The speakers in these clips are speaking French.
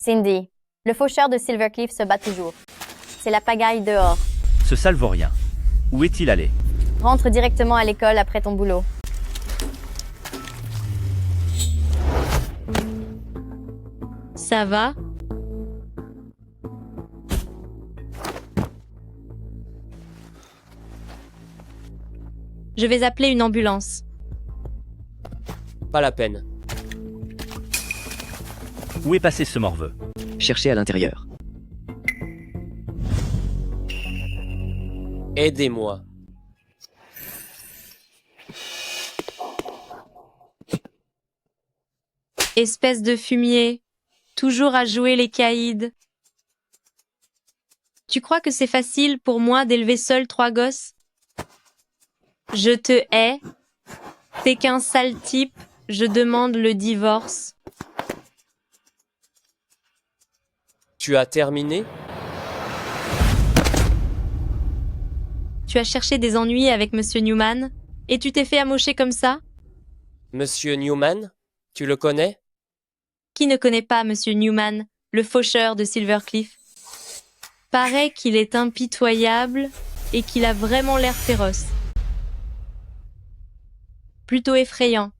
Cindy, le faucheur de Silvercliff se bat toujours. C'est la pagaille dehors. Ce sale vaurien. Où est-il allé? Rentre directement à l'école après ton boulot. Ça va? Je vais appeler une ambulance. Pas la peine. Où est passé ce morveux? Cherchez à l'intérieur. Aidez-moi. Espèce de fumier. Toujours à jouer les caïds. Tu crois que c'est facile pour moi d'élever seul 3 gosses? Je te hais. T'es qu'un sale type. Je demande le divorce. Tu as terminé? Tu as cherché des ennuis avec Monsieur Newman? Et tu t'es fait amocher comme ça? Monsieur Newman? Tu le connais? Qui ne connaît pas Monsieur Newman, le faucheur de Silvercliff? Paraît qu'il est impitoyable et qu'il a vraiment l'air féroce. Plutôt effrayant.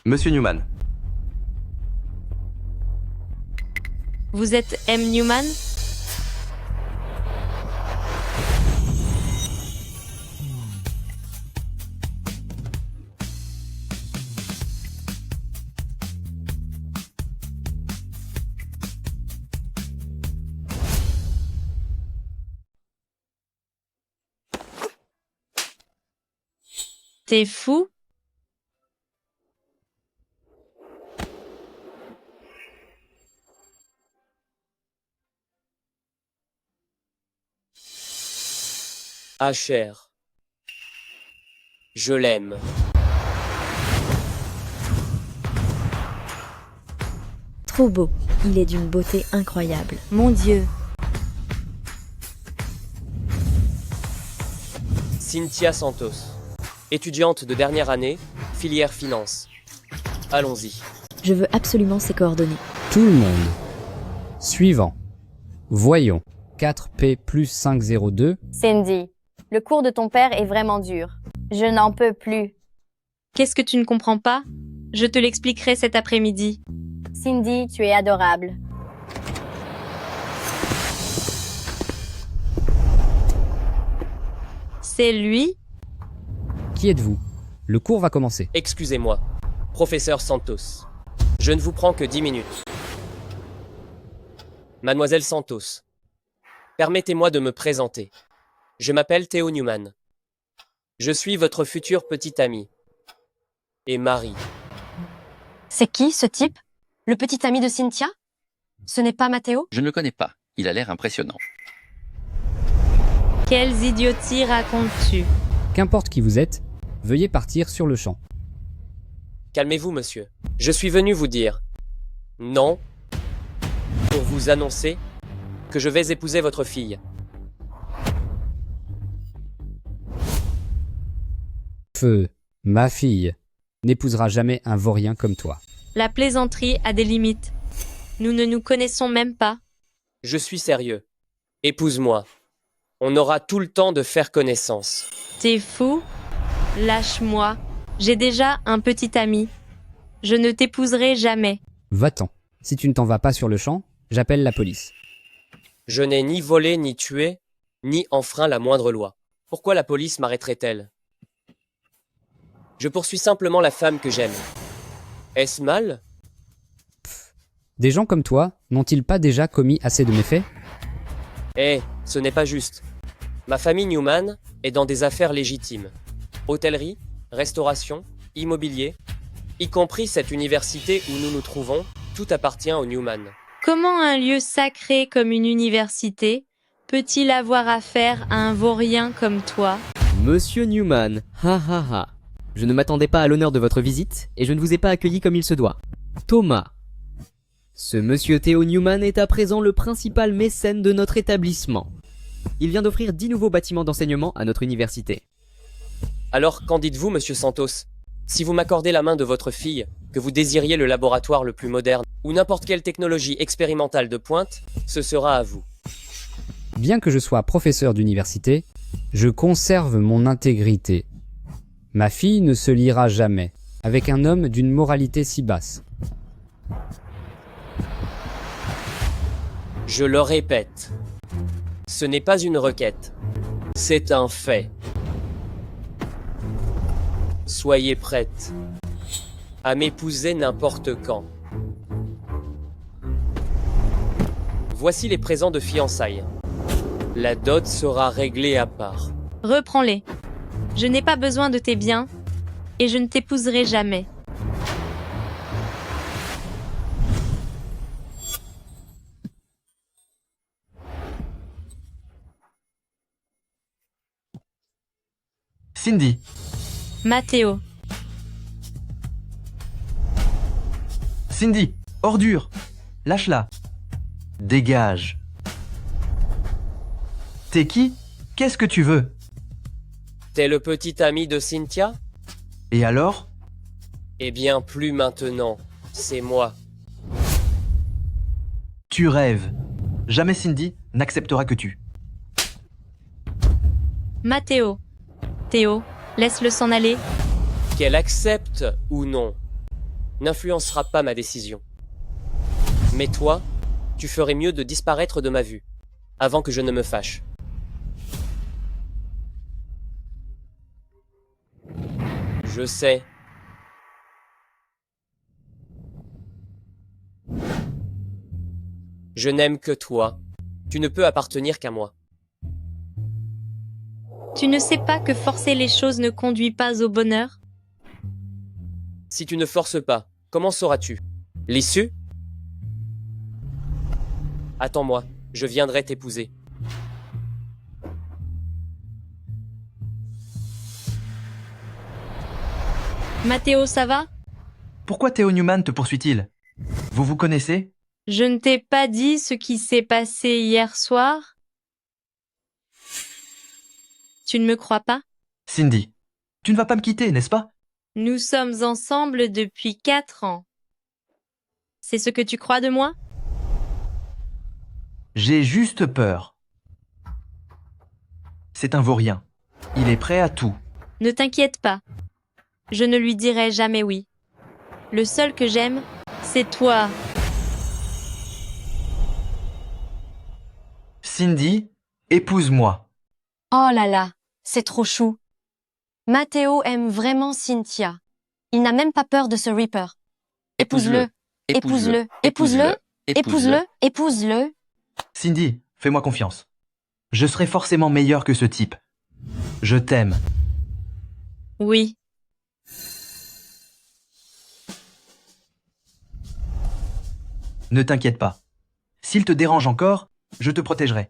Monsieur Newman. Vous êtes M. Newman? T'es fou? Asher. Je l'aime. Trop beau. Il est d'une beauté incroyable. Mon Dieu. Cynthia Santos. Étudiante de dernière année, filière finance. Allons-y. Je veux absolument ses coordonnées. Tout le monde. Suivant. Voyons. 4P plus 502. Cindy, le cours de ton père est vraiment dur. Je n'en peux plus. Qu'est-ce que tu ne comprends pas? Je te l'expliquerai cet après-midi. Cindy, tu es adorable. C'est lui? Qui êtes-vous? Le cours va commencer. Excusez-moi, professeur Santos. Je ne vous prends que 10 minutes. Mademoiselle Santos, permettez-moi de me présenter. Je m'appelle Theo Newman. Je suis votre futur petit ami. Et mari. C'est qui, ce type? Le petit ami de Cynthia? Ce n'est pas Matteo? Je ne le connais pas. Il a l'air impressionnant. Quelles idioties racontes-tu? Qu'importe qui vous êtes, veuillez partir sur le champ. Calmez-vous, monsieur. Je suis venu vous dire non pour vous annoncer que je vais épouser votre fille. Feu, ma fille, n'épousera jamais un vaurien comme toi. La plaisanterie a des limites. Nous ne nous connaissons même pas. Je suis sérieux. Épouse-moi. On aura tout le temps de faire connaissance. T'es fou? Lâche-moi. J'ai déjà un petit ami. Je ne t'épouserai jamais. Va-t'en. Si tu ne t'en vas pas sur le champ, j'appelle la police. Je n'ai ni volé, ni tué, ni enfreint la moindre loi. Pourquoi la police m'arrêterait-elle? Je poursuis simplement la femme que j'aime. Est-ce mal? Des gens comme toi n'ont-ils pas déjà commis assez de méfaits? Ce n'est pas juste. Ma famille Newman est dans des affaires légitimes. Hôtellerie, restauration, immobilier, y compris cette université où nous nous trouvons, tout appartient aux Newman. Comment un lieu sacré comme une université peut-il avoir affaire à un vaurien comme toi? Monsieur Newman, ha ha ha. Je ne m'attendais pas à l'honneur de votre visite et je ne vous ai pas accueilli comme il se doit. Thomas. Ce monsieur Theo Newman est à présent le principal mécène de notre établissement. Il vient d'offrir 10 nouveaux bâtiments d'enseignement à notre université. Alors, qu'en dites-vous, monsieur Santos? Si vous m'accordez la main de votre fille, Que vous désiriez le laboratoire le plus moderne ou n'importe quelle technologie expérimentale de pointe, ce sera à vous. Bien que je sois professeur d'université, je conserve mon intégrité. Ma fille ne se liera jamais avec un homme d'une moralité si basse. Je le répète, ce n'est pas une requête, c'est un fait. Soyez prête à m'épouser n'importe quand. Voici les présents de fiançailles. La dot sera réglée à part. Reprends-les. Je n'ai pas besoin de tes biens et je ne t'épouserai jamais. Cindy, Mathéo, Cindy, ordure. Lâche-la. Dégage. T'es qui? Qu'est-ce que tu veux? T'es le petit ami de Cynthia? Et alors? Eh bien, plus maintenant. C'est moi. Tu rêves. Jamais Cindy n'acceptera que tu. Mathéo. Théo, laisse-le s'en aller. Qu'elle accepte ou non n'influencera pas ma décision. Mais toi, tu ferais mieux de disparaître de ma vue, avant que je ne me fâche. Je sais. Je n'aime que toi. Tu ne peux appartenir qu'à moi. Tu ne sais pas que forcer les choses ne conduit pas au bonheur? Si tu ne forces pas, comment sauras-tu? L'issue? Attends-moi, je viendrai t'épouser. Mathéo, ça va? Pourquoi Theo Newman te poursuit-il? Vous vous connaissez? Je ne t'ai pas dit ce qui s'est passé hier soir? Tu ne me crois pas? Cindy, tu ne vas pas me quitter, n'est-ce pas? Nous sommes ensemble depuis 4 ans. C'est ce que tu crois de moi? J'ai juste peur. C'est un vaurien. Il est prêt à tout. Ne t'inquiète pas. Je ne lui dirai jamais oui. Le seul que j'aime, c'est toi. Cindy, épouse-moi. Oh là là, c'est trop chou. Mathéo aime vraiment Cynthia. Il n'a même pas peur de ce Reaper. Épouse-le, épouse-le, épouse-le, épouse-le, épouse-le. Cindy, fais-moi confiance. Je serai forcément meilleur que ce type. Je t'aime. Oui. Ne t'inquiète pas. S'il te dérange encore, je te protégerai.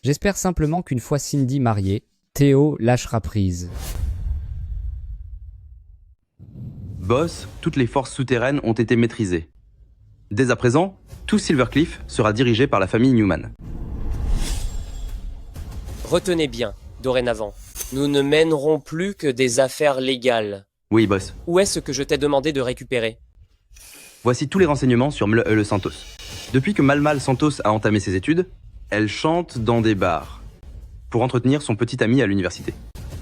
J'espère simplement qu'une fois Cindy mariée, Théo lâchera prise. Boss, toutes les forces souterraines ont été maîtrisées. Dès à présent, tout Silvercliff sera dirigé par la famille Newman. Retenez bien, dorénavant, nous ne mènerons plus que des affaires légales. Oui, boss. Où est-ce que je t'ai demandé de récupérer? Voici tous les renseignements sur Mle Santos. Depuis que Malmal Santos a entamé ses études, elle chante dans des bars pour entretenir son petit ami à l'université,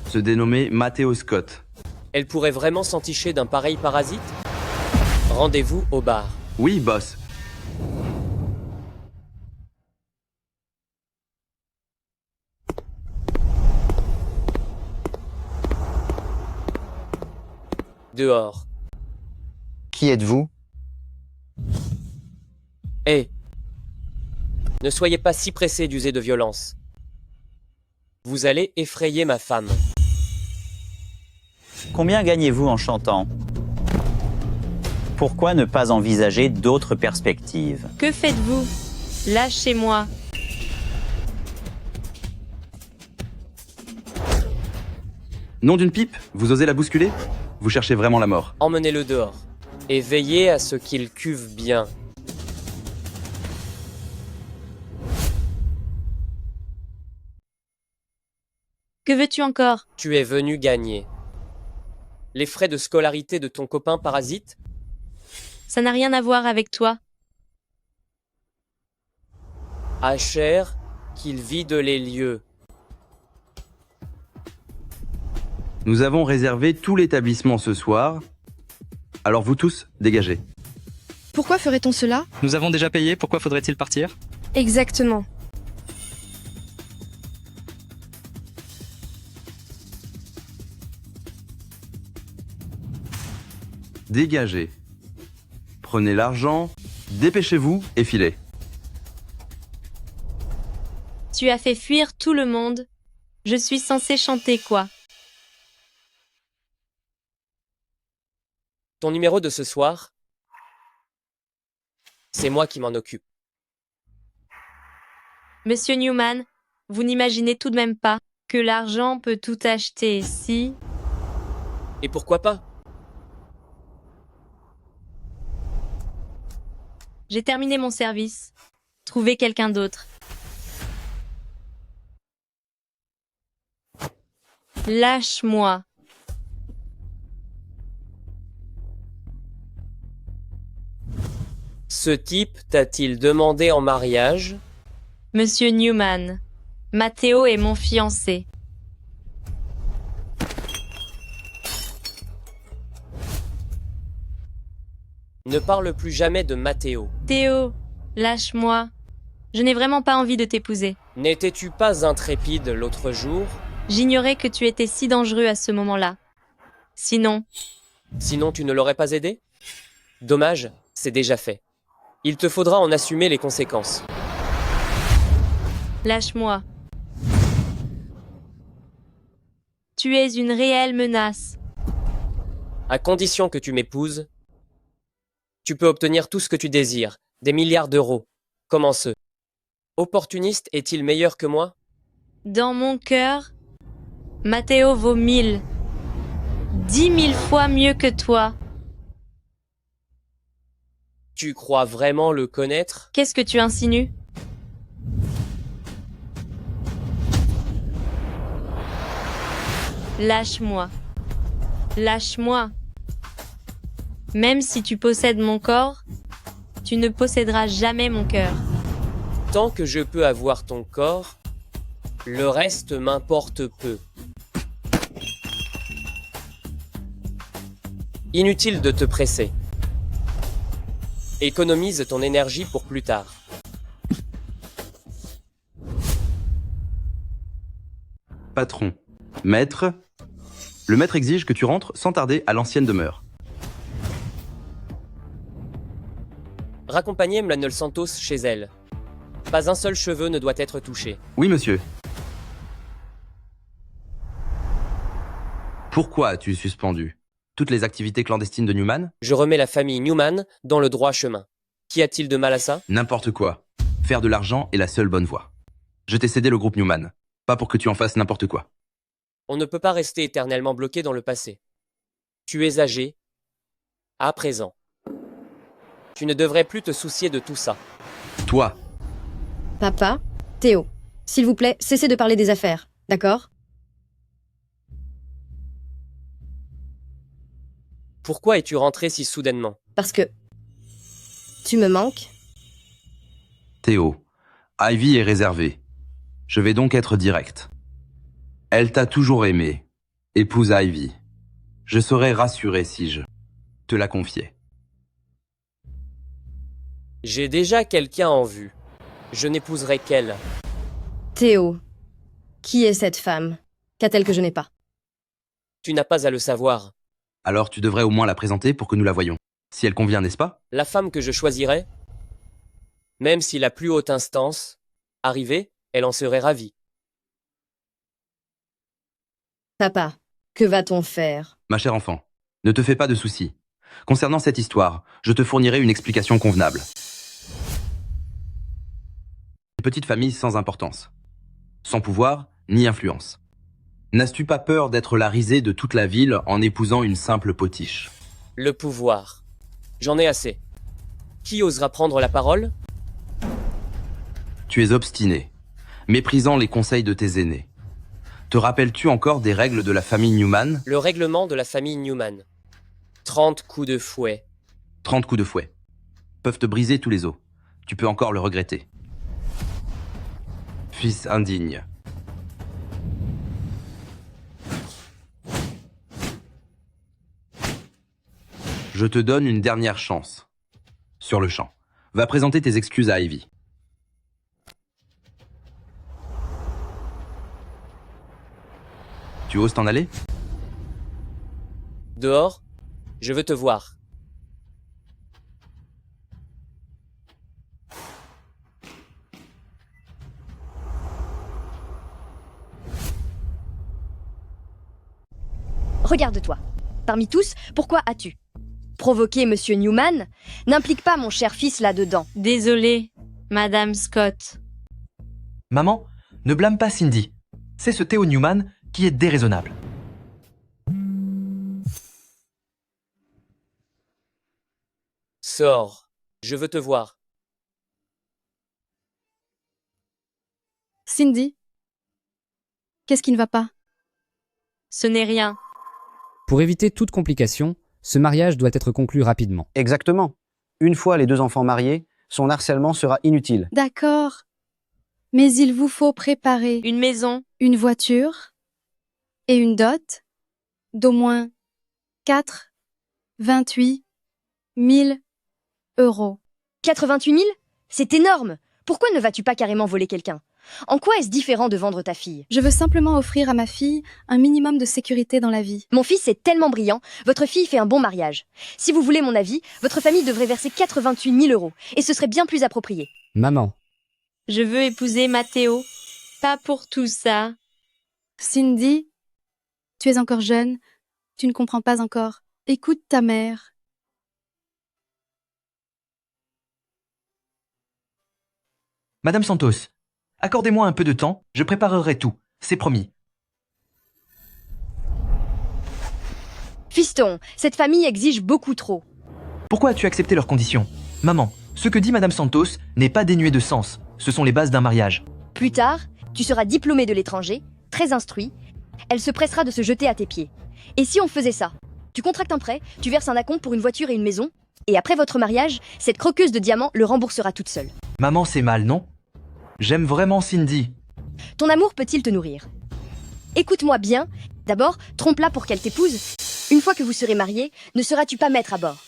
se dénommer Mathéo Scott. Elle pourrait vraiment s'enticher d'un pareil parasite? Rendez-vous au bar. Oui, boss. Dehors. Qui êtes-vous? Hé! Ne soyez pas si pressés d'user de violence. Vous allez effrayer ma femme. Combien gagnez-vous en chantant? Pourquoi ne pas envisager d'autres perspectives? Que faites-vous? Lâchez-moi. Nom d'une pipe? Vous osez la bousculer? Vous cherchez vraiment la mort. Emmenez-le dehors. Et veillez à ce qu'il cuve bien. Que veux-tu encore? Tu es venu gagner. Les frais de scolarité de ton copain parasite? Ça n'a rien à voir avec toi. Asher, qu'il vide les lieux. Nous avons réservé tout l'établissement ce soir. Alors vous tous, dégagez. Pourquoi ferait-on cela? Nous avons déjà payé, pourquoi faudrait-il partir? Exactement. Dégagez. Prenez l'argent, dépêchez-vous et filez. Tu as fait fuir tout le monde. Je suis censé chanter quoi? Ton numéro de ce soir? C'est moi qui m'en occupe. Monsieur Newman, vous n'imaginez tout de même pas que l'argent peut tout acheter si... Et pourquoi pas? J'ai terminé mon service. Trouvez quelqu'un d'autre. Lâche-moi. Ce type t'a-t-il demandé en mariage? Monsieur Newman, Matteo est mon fiancé. Ne parle plus jamais de Matteo. Théo, lâche-moi. Je n'ai vraiment pas envie de t'épouser. N'étais-tu pas intrépide l'autre jour? J'ignorais que tu étais si dangereux à ce moment-là. Sinon... Sinon tu ne l'aurais pas aidé? Dommage, c'est déjà fait. Il te faudra en assumer les conséquences. Lâche-moi. Tu es une réelle menace. À condition que tu m'épouses, tu peux obtenir tout ce que tu désires, des milliards d'euros. Comment ce opportuniste est-il meilleur que moi? Dans mon cœur, Matteo vaut 1000. 10 000 fois mieux que toi. Tu crois vraiment le connaître? Qu'est-ce que tu insinues? Lâche-moi. Lâche-moi. Même si tu possèdes mon corps, tu ne posséderas jamais mon cœur. Tant que je peux avoir ton corps, le reste m'importe peu. Inutile de te presser. Économise ton énergie pour plus tard. Patron. Maître. Le maître exige que tu rentres sans tarder à l'ancienne demeure. Raccompagnez Mlle Santos chez elle. Pas un seul cheveu ne doit être touché. Oui, monsieur. Pourquoi as-tu suspendu toutes les activités clandestines de Newman? Je remets la famille Newman dans le droit chemin. Qu'y a-t-il de mal à ça? N'importe quoi. Faire de l'argent est la seule bonne voie. Je t'ai cédé le groupe Newman. Pas pour que tu en fasses n'importe quoi. On ne peut pas rester éternellement bloqué dans le passé. Tu es âgé. À présent. Tu ne devrais plus te soucier de tout ça. Toi. Papa, Théo, s'il vous plaît, cessez de parler des affaires, d'accord? Pourquoi es-tu rentré si soudainement? Parce que... tu me manques? Théo, Ivy est réservée. Je vais donc être direct. Elle t'a toujours aimé. Épouse Ivy. Je serais rassuré si je te la confiais. J'ai déjà quelqu'un en vue. Je n'épouserai qu'elle. Théo, qui est cette femme? Qu'a-t-elle que je n'ai pas? Tu n'as pas à le savoir. Alors tu devrais au moins la présenter pour que nous la voyions. Si elle convient, n'est-ce pas? La femme que je choisirais, même si la plus haute instance arrivait, elle en serait ravie. Papa, que va-t-on faire? Ma chère enfant, ne te fais pas de soucis. Concernant cette histoire, je te fournirai une explication convenable. Une petite famille sans importance. Sans pouvoir, ni influence. N'as-tu pas peur d'être la risée de toute la ville en épousant une simple potiche? Le pouvoir. J'en ai assez. Qui osera prendre la parole? Tu es obstiné, méprisant les conseils de tes aînés. Te rappelles-tu encore des règles de la famille Newman? Le règlement de la famille Newman. 30 coups de fouet. 30 coups de fouet peuvent te briser tous les os. Tu peux encore le regretter. Fils indigne. Je te donne une dernière chance. Sur le champ. Va présenter tes excuses à Ivy. Tu oses t'en aller? Dehors, je veux te voir. Regarde-toi. Parmi tous, pourquoi as-tu provoqué Monsieur Newman? N'implique pas mon cher fils là-dedans. Désolée, Madame Scott. Maman, ne blâme pas Cindy. C'est ce Theo Newman qui est déraisonnable. Sors, je veux te voir. Cindy, qu'est-ce qui ne va pas? Ce n'est rien. Pour éviter toute complication, ce mariage doit être conclu rapidement. Exactement. Une fois les deux enfants mariés, son harcèlement sera inutile. D'accord. Mais il vous faut préparer une maison, une voiture et une dot d'au moins 88 000 euros. 88 000? C'est énorme. Pourquoi ne vas-tu pas carrément voler quelqu'un? En quoi est-ce différent de vendre ta fille? Je veux simplement offrir à ma fille un minimum de sécurité dans la vie. Mon fils est tellement brillant, votre fille fait un bon mariage. Si vous voulez mon avis, votre famille devrait verser 88 000 euros, et ce serait bien plus approprié. Maman. Je veux épouser Matteo. Pas pour tout ça. Cindy, tu es encore jeune, tu ne comprends pas encore. Écoute ta mère. Madame Santos, accordez-moi un peu de temps, je préparerai tout, c'est promis. Fiston, cette famille exige beaucoup trop. Pourquoi as-tu accepté leurs conditions? Maman, ce que dit Madame Santos n'est pas dénué de sens. Ce sont les bases d'un mariage. Plus tard, tu seras diplômé de l'étranger, très instruit. Elle se pressera de se jeter à tes pieds. Et si on faisait ça? Tu contractes un prêt, tu verses un acompte pour une voiture et une maison, et après votre mariage, cette croqueuse de diamants le remboursera toute seule. Maman, c'est mal, non? J'aime vraiment Cindy. Ton amour peut-il te nourrir? Écoute-moi bien. D'abord, trompe-la pour qu'elle t'épouse. Une fois que vous serez mariés, ne seras-tu pas maître à bord?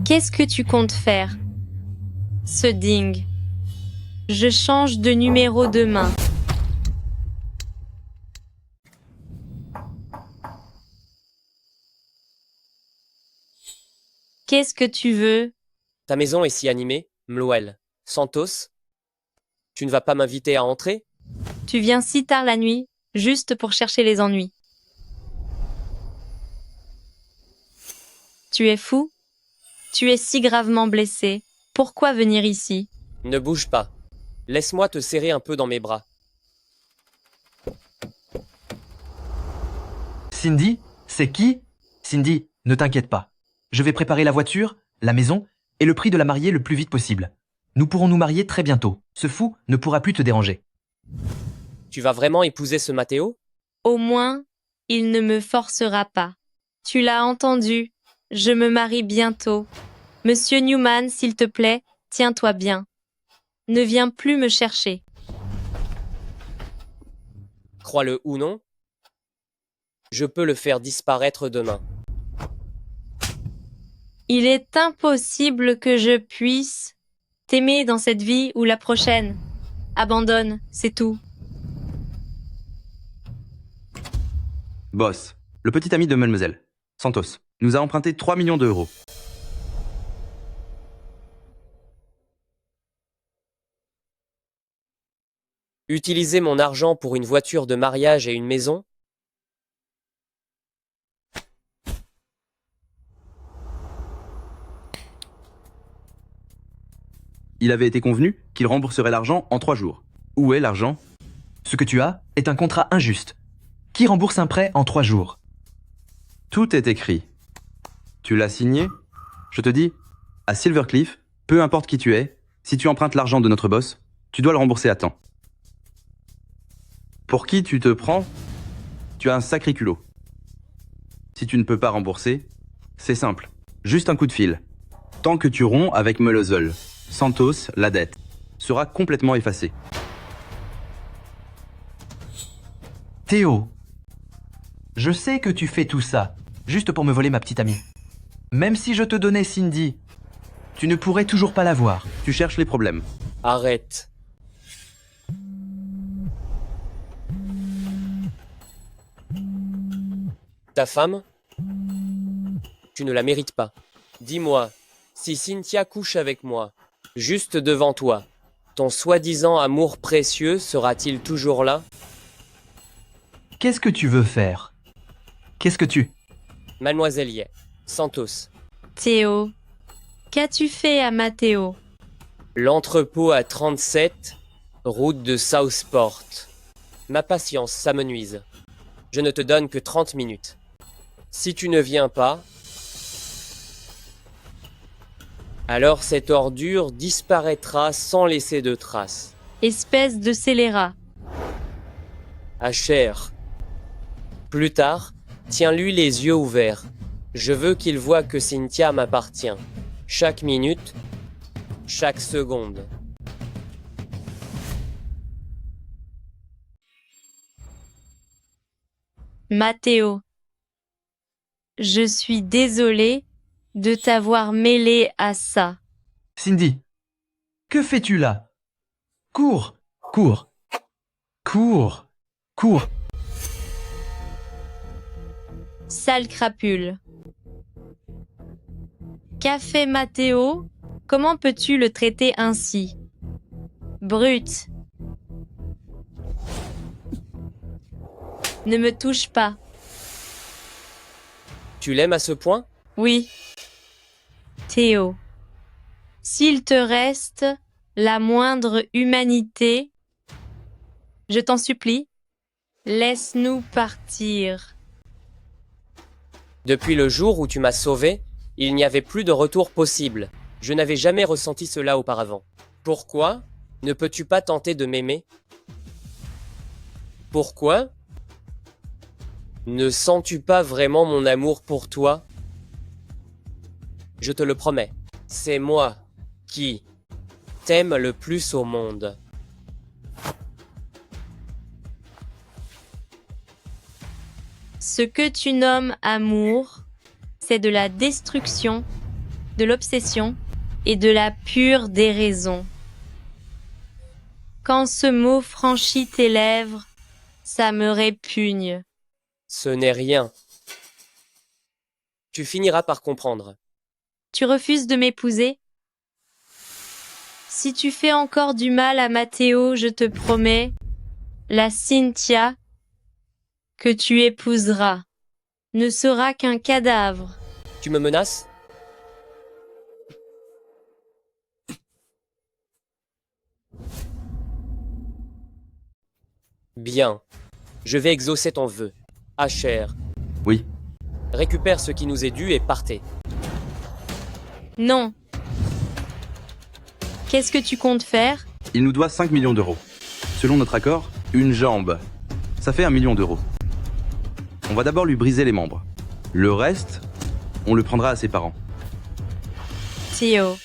Qu'est-ce que tu comptes faire? Ce ding. Je change de numéro demain. Qu'est-ce que tu veux? Ta maison est si animée, Mloel. Santos, tu ne vas pas m'inviter à entrer? Tu viens si tard la nuit, juste pour chercher les ennuis. Tu es fou? Tu es si gravement blessé. Pourquoi venir ici? Ne bouge pas. Laisse-moi te serrer un peu dans mes bras. Cindy, c'est qui? Cindy, ne t'inquiète pas. Je vais préparer la voiture, la maison et le prix de la mariée le plus vite possible. Nous pourrons nous marier très bientôt. Ce fou ne pourra plus te déranger. Tu vas vraiment épouser ce Matteo? Au moins, il ne me forcera pas. Tu l'as entendu, je me marie bientôt. Monsieur Newman, s'il te plaît, tiens-toi bien. Ne viens plus me chercher. Crois-le ou non, je peux le faire disparaître demain. Il est impossible que je puisse t'aimer dans cette vie ou la prochaine. Abandonne, c'est tout. Boss, le petit ami de Mademoiselle, Santos, nous a emprunté 3 millions d'euros. Utiliser mon argent pour une voiture de mariage et une maison? Il avait été convenu qu'il rembourserait l'argent en 3 jours. Où est l'argent? Ce que tu as est un contrat injuste. Qui rembourse un prêt en 3 jours? Tout est écrit. Tu l'as signé? Je te dis, à Silver Cliff, Peu importe qui tu es, si tu empruntes l'argent de notre boss, tu dois le rembourser à temps. Pour qui tu te prends, tu as un sacré culot. Si tu ne peux pas rembourser, c'est simple, juste un coup de fil. Tant que tu romps avec Mulhausen, Santos, la dette sera complètement effacée. Théo, je sais que tu fais tout ça, juste pour me voler ma petite amie. Même si je te donnais Cindy, tu ne pourrais toujours pas la voir. Tu cherches les problèmes. Arrête. Ta femme? Tu ne la mérites pas. Dis-moi, si Cynthia couche avec moi, juste devant toi, ton soi-disant amour précieux sera-t-il toujours là? Qu'est-ce que tu veux faire? Qu'est-ce que tu... Mademoiselle Ye, Santos. Théo, qu'as-tu fait à Matteo? L'entrepôt à 37, route de Southport. Ma patience, ça me nuise. Je ne te donne que 30 minutes. Si tu ne viens pas, alors cette ordure disparaîtra sans laisser de traces. Espèce de scélérat. Asher. Plus tard, tiens-lui les yeux ouverts. Je veux qu'il voie que Cynthia m'appartient. Chaque minute, chaque seconde. Matteo, je suis désolée de t'avoir mêlé à ça. Cindy, que fais-tu là? Cours, cours, cours, cours. Sale crapule. Qu'a fait Matteo? Comment peux-tu le traiter ainsi? Brute. Ne me touche pas. Tu l'aimes à ce point? Oui. Théo, s'il te reste la moindre humanité, je t'en supplie, laisse-nous partir. Depuis le jour où tu m'as sauvé, il n'y avait plus de retour possible. Je n'avais jamais ressenti cela auparavant. Pourquoi ne peux-tu pas tenter de m'aimer? Pourquoi ne sens-tu pas vraiment mon amour pour toi? Je te le promets, c'est moi qui t'aime le plus au monde. Ce que tu nommes amour, c'est de la destruction, de l'obsession et de la pure déraison. Quand ce mot franchit tes lèvres, ça me répugne. Ce n'est rien. Tu finiras par comprendre. Tu refuses de m'épouser? Si tu fais encore du mal à Matteo, je te promets, la Cynthia que tu épouseras ne sera qu'un cadavre. Tu me menaces? Bien. Je vais exaucer ton vœu. Asher. Oui. Récupère ce qui nous est dû et partez. Non. Qu'est-ce que tu comptes faire? Il nous doit 5 millions d'euros. Selon notre accord, une jambe. Ça fait 1 million d'euros. On va d'abord lui briser les membres. Le reste, on le prendra à ses parents. Théo,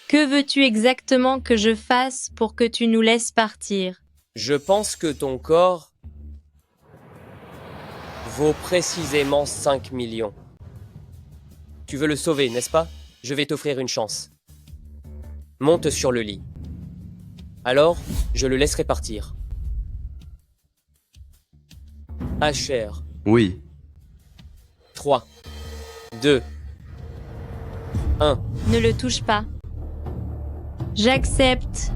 que veux-tu exactement que je fasse pour que tu nous laisses partir? Je pense que ton corps vaut précisément 5 millions. Tu veux le sauver, n'est-ce pas? Je vais t'offrir une chance. Monte sur le lit. Alors, je le laisserai partir. Asher. Oui. 3, 2, 1. Ne le touche pas. J'accepte.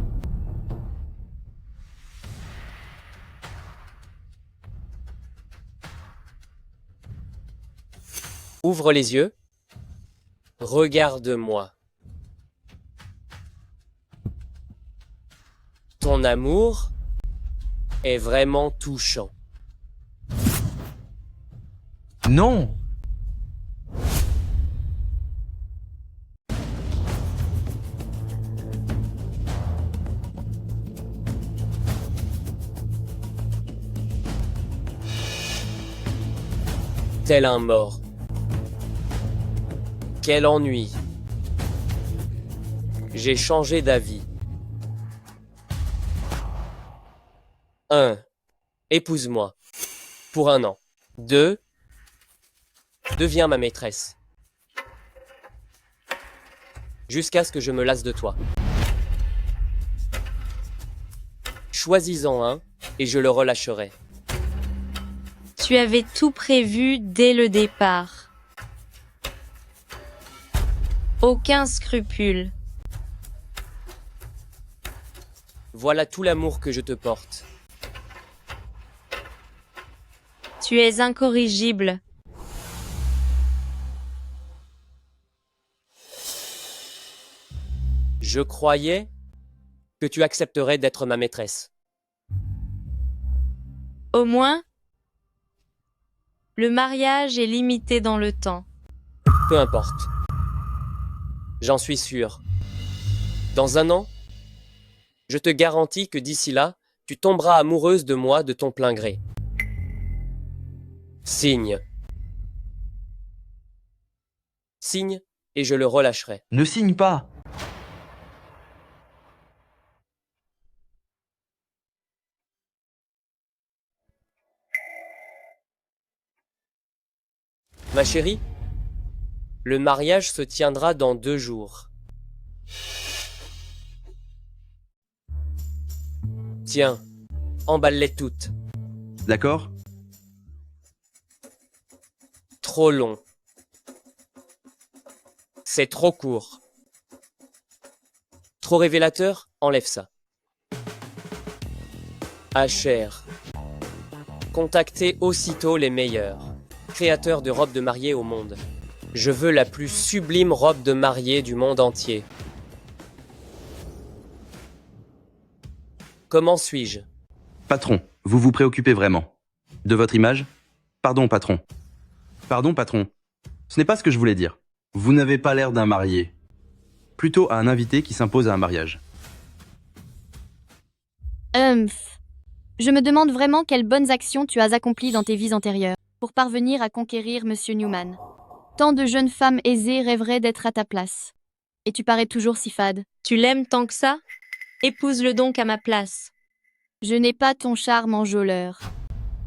Ouvre les yeux. Regarde-moi. Ton amour est vraiment touchant. Non! Tel un mort. Quel ennui. J'ai changé d'avis. 1. Épouse-moi. Pour 1 an. 2. Deviens ma maîtresse. Jusqu'à ce que je me lasse de toi. Choisis-en un et je le relâcherai. Tu avais tout prévu dès le départ. Aucun scrupule. Voilà tout l'amour que je te porte. Tu es incorrigible. Je croyais que tu accepterais d'être ma maîtresse. Au moins, le mariage est limité dans le temps. Peu importe. J'en suis sûr. Dans 1 an, je te garantis que d'ici là, tu tomberas amoureuse de moi de ton plein gré. Signe. Signe et je le relâcherai. Ne signe pas. Ma chérie, le mariage se tiendra dans 2 jours. Tiens, emballe-les toutes. D'accord? Trop long. C'est trop court. Trop révélateur, enlève ça. HR. Contactez aussitôt les meilleurs créateurs de robes de mariée au monde. Je veux la plus sublime robe de mariée du monde entier. Comment suis-je? Patron, vous vous préoccupez vraiment. De votre image? Pardon, patron. Pardon, patron. Ce n'est pas ce que je voulais dire. Vous n'avez pas l'air d'un marié. Plutôt à un invité qui s'impose à un mariage. Je me demande vraiment quelles bonnes actions tu as accomplies dans tes vies antérieures pour parvenir à conquérir Monsieur Newman. Tant de jeunes femmes aisées rêveraient d'être à ta place. Et tu parais toujours si fade. Tu l'aimes tant que ça? Épouse-le donc à ma place. Je n'ai pas ton charme enjôleur.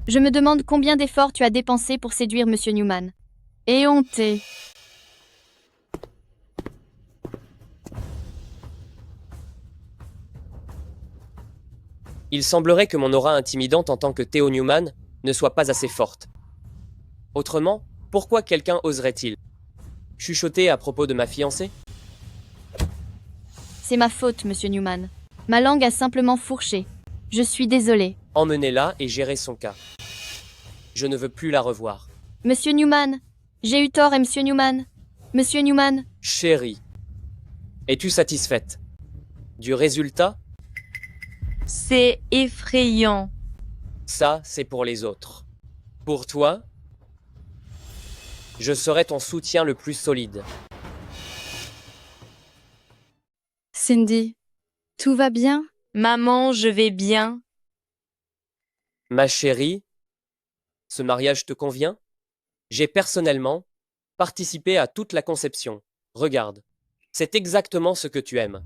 Je me demande combien d'efforts tu as dépensé pour séduire Monsieur Newman. Éhonté. Il semblerait que mon aura intimidante en tant que Theo Newman ne soit pas assez forte. Autrement, pourquoi quelqu'un oserait-il chuchoter à propos de ma fiancée? C'est ma faute, Monsieur Newman. Ma langue a simplement fourché. Je suis désolée. Emmenez-la et gérez son cas. Je ne veux plus la revoir. Monsieur Newman, j'ai eu tort, Monsieur Newman. Monsieur Newman. Chérie, es-tu satisfaite du résultat? C'est effrayant. Ça, c'est pour les autres. Pour toi, je serai ton soutien le plus solide. Cindy, tout va bien? Maman, je vais bien. Ma chérie, ce mariage te convient? J'ai personnellement participé à toute la conception. Regarde, c'est exactement ce que tu aimes.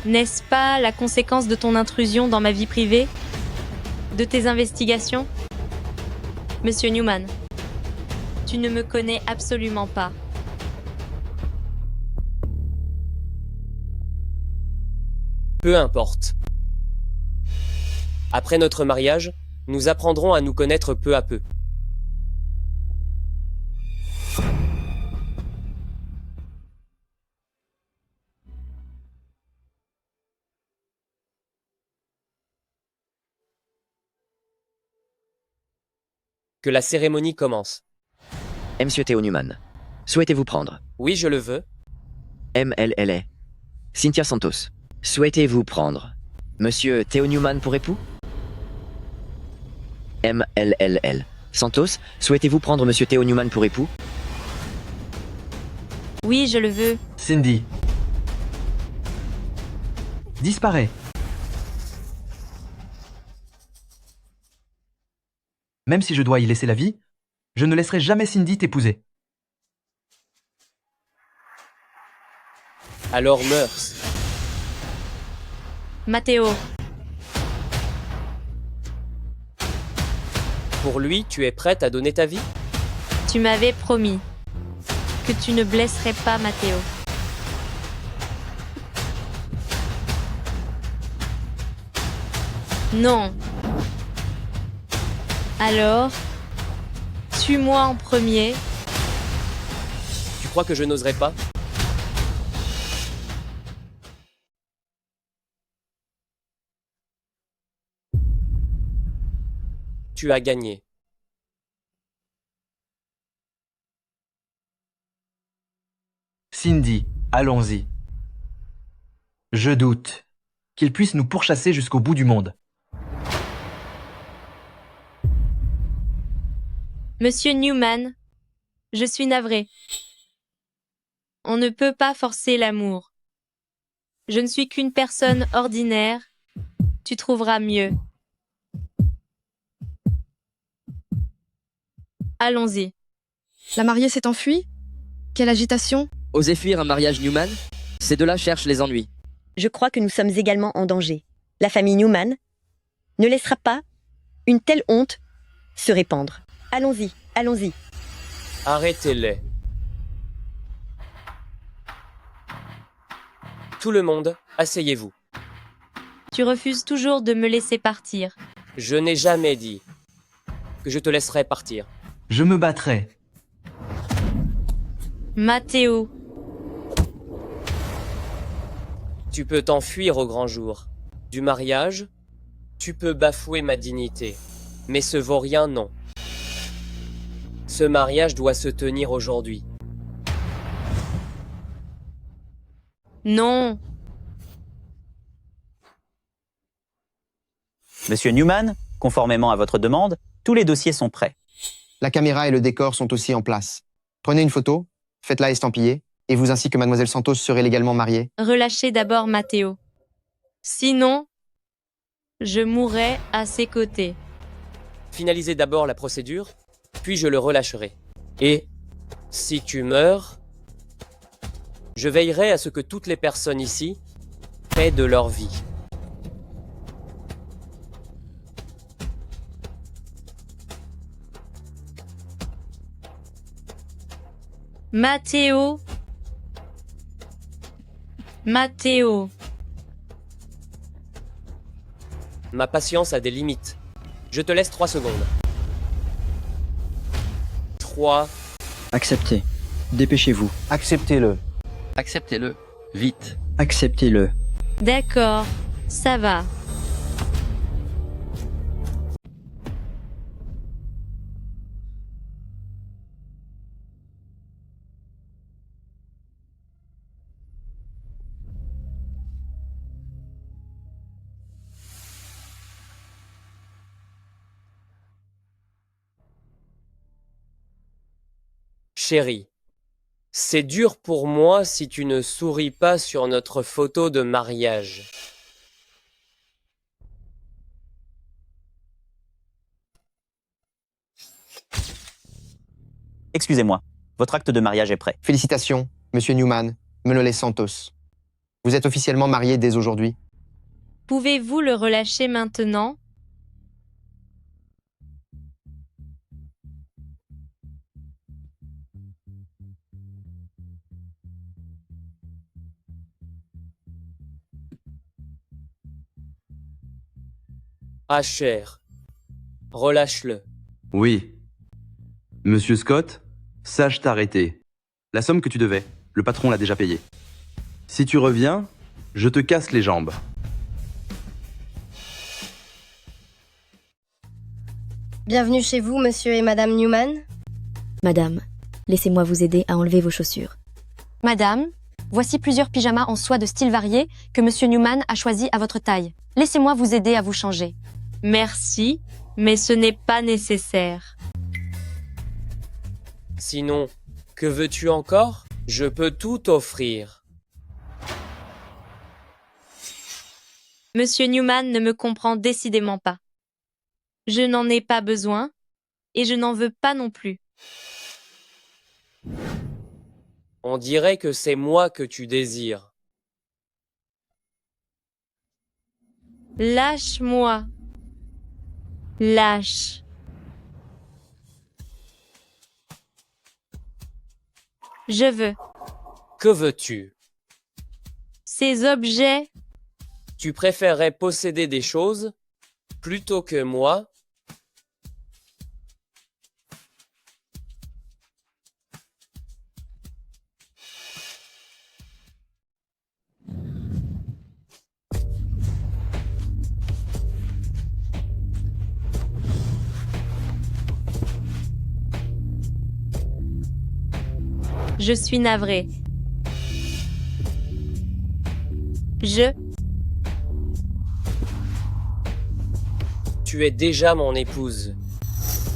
N'est-ce pas la conséquence de ton intrusion dans ma vie privée? De tes investigations? Monsieur Newman, tu ne me connais absolument pas. Peu importe. Après notre mariage, nous apprendrons à nous connaître peu à peu. Que la cérémonie commence. Monsieur Theo Newman, souhaitez-vous prendre? Oui, je le veux. MLLA. Cynthia Santos, souhaitez-vous prendre Monsieur Theo Newman pour époux? MLLL. Santos, souhaitez-vous prendre Monsieur Theo Newman pour époux? Oui, je le veux. Cindy. Disparaît. Même si je dois y laisser la vie, je ne laisserai jamais Cindy t'épouser. Alors meurs. Matteo, Pour lui, tu es prête à donner ta vie? tu m'avais promis que tu ne blesserais pas Matteo. Non. Alors, tue-moi en premier. Tu crois que je n'oserais pas? Tu as gagné. Cindy, allons-y. Je doute qu'il puisse nous pourchasser jusqu'au bout du monde. Monsieur Newman, je suis navré. On ne peut pas forcer l'amour. Je ne suis qu'une personne ordinaire. Tu trouveras mieux. Allons-y. La mariée s'est enfuie? Quelle agitation? Osez fuir un mariage Newman? Ces deux-là cherchent les ennuis. Je crois que nous sommes également en danger. La famille Newman ne laissera pas une telle honte se répandre. Allons-y, allons-y. Arrêtez-les. Tout le monde, asseyez-vous. Tu refuses toujours de me laisser partir. Je n'ai jamais dit que je te laisserais partir. Je me battrai. Matteo, Tu peux t'enfuir au grand jour. Du mariage, tu peux bafouer ma dignité. Mais ce vaurien, non. Ce mariage doit se tenir aujourd'hui. non. Monsieur Newman, conformément à votre demande, tous les dossiers sont prêts. La caméra et le décor sont aussi en place. Prenez une photo, faites-la estampiller, et vous ainsi que Mademoiselle Santos serez légalement mariée. Relâchez d'abord Matteo. Sinon, je mourrai à ses côtés. Finalisez d'abord la procédure, puis je le relâcherai. Et, si tu meurs, je veillerai à ce que toutes les personnes ici paient de leur vie. Matteo. Matteo. Ma patience a des limites. Je te laisse 3 secondes. 3. Acceptez. Dépêchez-vous. Acceptez-le. Acceptez-le. Vite. Acceptez-le. D'accord, ça va. Chérie, c'est dur pour moi si tu ne souris pas sur notre photo de mariage. Excusez-moi, votre acte de mariage est prêt. Félicitations, Monsieur Newman, Manoles Santos. Vous êtes officiellement marié dès aujourd'hui. Pouvez-vous le relâcher maintenant? Ah cher, relâche-le. Oui. Monsieur Scott, sache t'arrêter. La somme que tu devais, le patron l'a déjà payée. Si tu reviens, je te casse les jambes. Bienvenue chez vous, monsieur et madame Newman. Madame, laissez-moi vous aider à enlever vos chaussures. Madame, voici plusieurs pyjamas en soie de style varié que monsieur Newman a choisi à votre taille. Laissez-moi vous aider à vous changer. Merci, mais ce n'est pas nécessaire. Sinon, que veux-tu encore? Je peux tout offrir. Monsieur Newman ne me comprend décidément pas. Je n'en ai pas besoin, et je n'en veux pas non plus. On dirait que c'est moi que tu désires. Lâche-moi. Lâche. Je veux. Que veux-tu? Ces objets. Tu préférerais posséder des choses plutôt que moi? Je suis navrée. Tu es déjà mon épouse.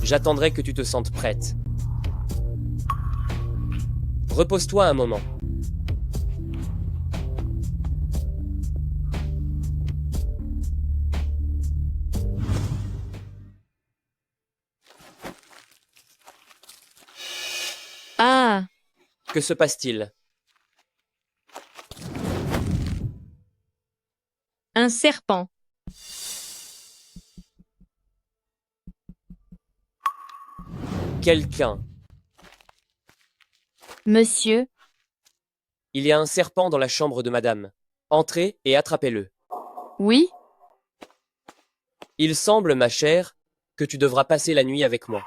J'attendrai que tu te sentes prête. Repose-toi un moment. Ah! Que se passe-t-il? Un serpent. Quelqu'un. Monsieur, Il y a un serpent dans la chambre de madame. Entrez et attrapez-le. oui? Il semble, ma chère, que tu devras passer la nuit avec moi.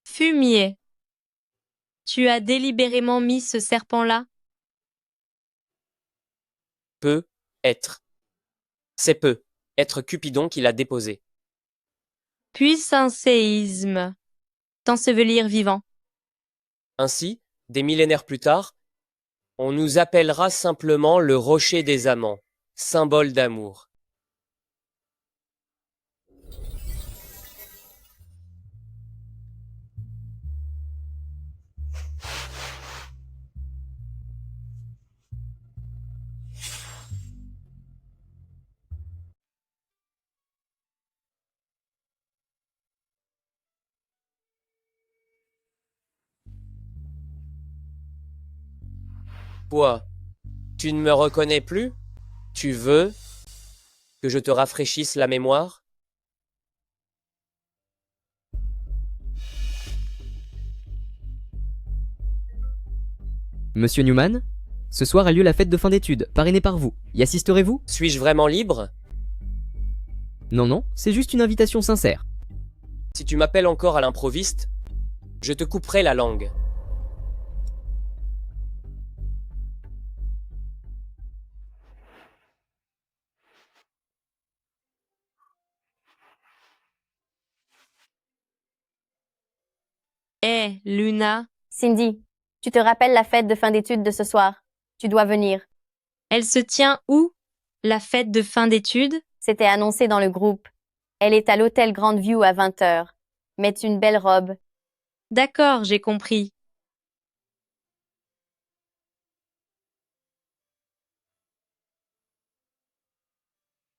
Fumier. Tu as délibérément mis ce serpent-là? Peut être. C'est peu. Être Cupidon qui l'a déposé. Puisse un séisme t'ensevelir vivant. Ainsi, des millénaires plus tard, on nous appellera simplement le rocher des amants, symbole d'amour. Quoi? Tu ne me reconnais plus? Tu veux que je te rafraîchisse la mémoire? Monsieur Newman, ce soir a lieu la fête de fin d'études, parrainée par vous. Y assisterez-vous? Suis-je vraiment libre? Non, non, c'est juste une invitation sincère. Si tu m'appelles encore à l'improviste, je te couperai la langue. Hé, Luna. Cindy, tu te rappelles la fête de fin d'études de ce soir? Tu dois venir. Elle se tient où? La fête de fin d'études? C'était annoncé dans le groupe. Elle est à l'hôtel Grandview à 20h. Mets une belle robe. D'accord, j'ai compris.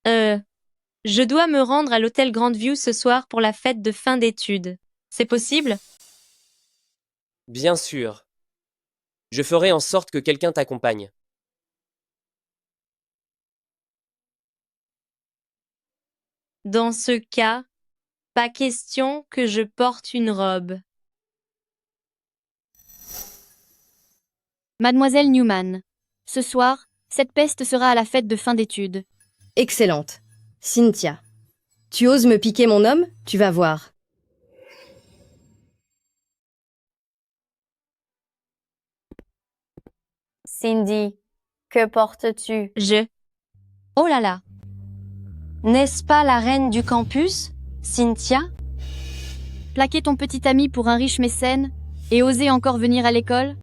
Je dois me rendre à l'hôtel Grandview ce soir pour la fête de fin d'études. C'est possible? Bien sûr. Je ferai en sorte que quelqu'un t'accompagne. Dans ce cas, pas question que je porte une robe. Mademoiselle Newman, ce soir, cette peste sera à la fête de fin d'études. Excellente. Cynthia. Tu oses me piquer mon homme? Tu vas voir. Cindy, que portes-tu? Oh là là. N'est-ce pas la reine du campus? Cynthia? Plaquer ton petit ami pour un riche mécène et oser encore venir à l'école?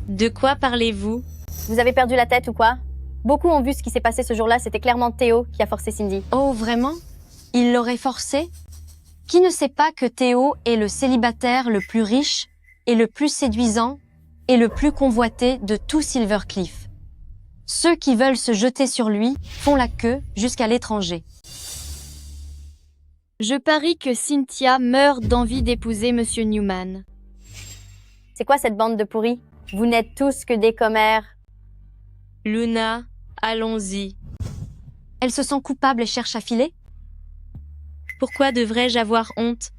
De quoi parlez-vous? Vous avez perdu la tête ou quoi? Beaucoup ont vu ce qui s'est passé ce jour-là, c'était clairement Théo qui a forcé Cindy. Oh, vraiment? Il l'aurait forcé? Qui ne sait pas que Théo est le célibataire le plus riche et le plus séduisant et le plus convoité de tout Silvercliff? Ceux qui veulent se jeter sur lui font la queue jusqu'à l'étranger. Je parie que Cynthia meurt d'envie d'épouser Monsieur Newman. C'est quoi cette bande de pourris? Vous n'êtes tous que des commères. Luna, allons-y. Elle se sent coupable et cherche à filer? Pourquoi devrais-je avoir honte?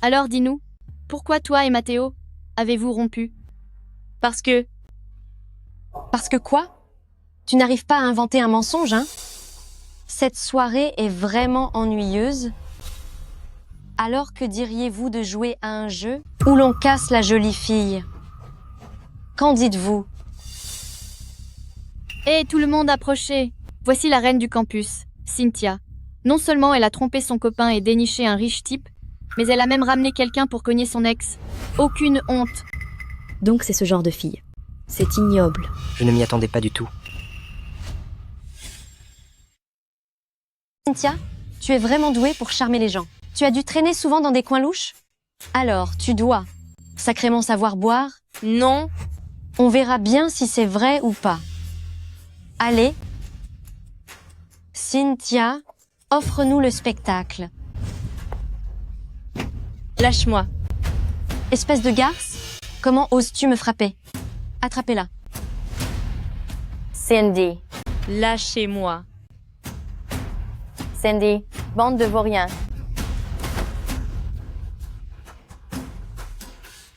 Alors dis-nous, pourquoi toi et Matteo avez-vous rompu? Parce que... Parce que quoi? Tu n'arrives pas à inventer un mensonge, hein? Cette soirée est vraiment ennuyeuse. Alors que diriez-vous de jouer à un jeu où l'on casse la jolie fille? Qu'en dites-vous? Hé, tout le monde approchez! Voici la reine du campus, Cynthia. Non seulement elle a trompé son copain et déniché un riche type, mais elle a même ramené quelqu'un pour cogner son ex. Aucune honte. Donc c'est ce genre de fille. C'est ignoble. Je ne m'y attendais pas du tout. Cynthia, tu es vraiment douée pour charmer les gens. Tu as dû traîner souvent dans des coins louches? Alors, tu dois sacrément savoir boire? Non. On verra bien si c'est vrai ou pas. Allez. Cynthia, offre-nous le spectacle. Lâche-moi. Espèce de garce, comment oses-tu me frapper? Attrapez-la. Cindy. Lâchez-moi. Cindy, bande de vauriens.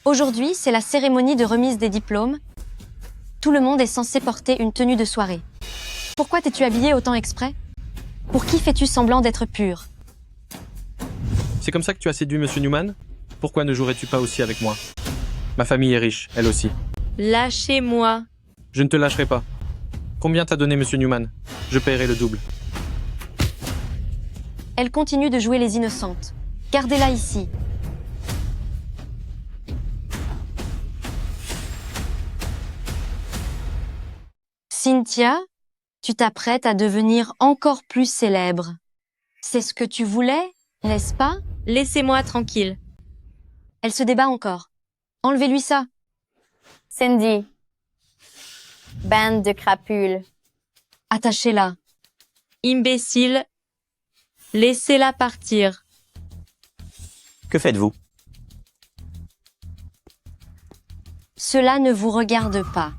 Aujourd'hui, c'est la cérémonie de remise des diplômes. Tout le monde est censé porter une tenue de soirée. Pourquoi t'es-tu habillée autant exprès? Pour qui fais-tu semblant d'être pure? C'est comme ça que tu as séduit Monsieur Newman? Pourquoi ne jouerais-tu pas aussi avec moi? Ma famille est riche, elle aussi. Lâchez-moi. Je ne te lâcherai pas. Combien t'a donné Monsieur Newman? Je paierai le double. Elle continue de jouer les innocentes. Gardez-la ici. Cynthia, tu t'apprêtes à devenir encore plus célèbre. C'est ce que tu voulais, n'est-ce pas? Laissez-moi tranquille. Elle se débat encore. Enlevez-lui ça. Cindy. Bande de crapules. Attachez-la. Imbécile. Laissez-la partir. Que faites-vous? Cela ne vous regarde pas.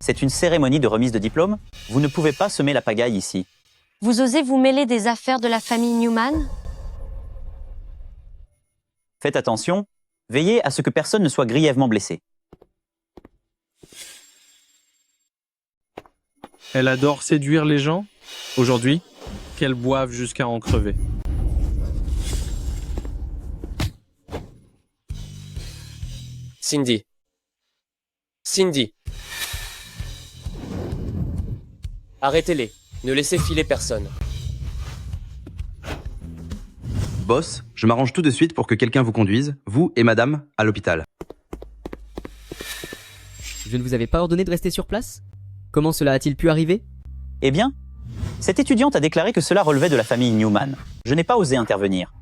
C'est une cérémonie de remise de diplôme? Vous ne pouvez pas semer la pagaille ici. Vous osez vous mêler des affaires de la famille Newman? Faites attention, veillez à ce que personne ne soit grièvement blessé. Elle adore séduire les gens? Aujourd'hui, qu'elle boive jusqu'à en crever. Cindy. Cindy. Arrêtez-les. Ne laissez filer personne. Boss, je m'arrange tout de suite pour que quelqu'un vous conduise, vous et madame, à l'hôpital. Je ne vous avais pas ordonné de rester sur place? Comment cela a-t-il pu arriver? Eh bien, cette étudiante a déclaré que cela relevait de la famille Newman. Je n'ai pas osé intervenir.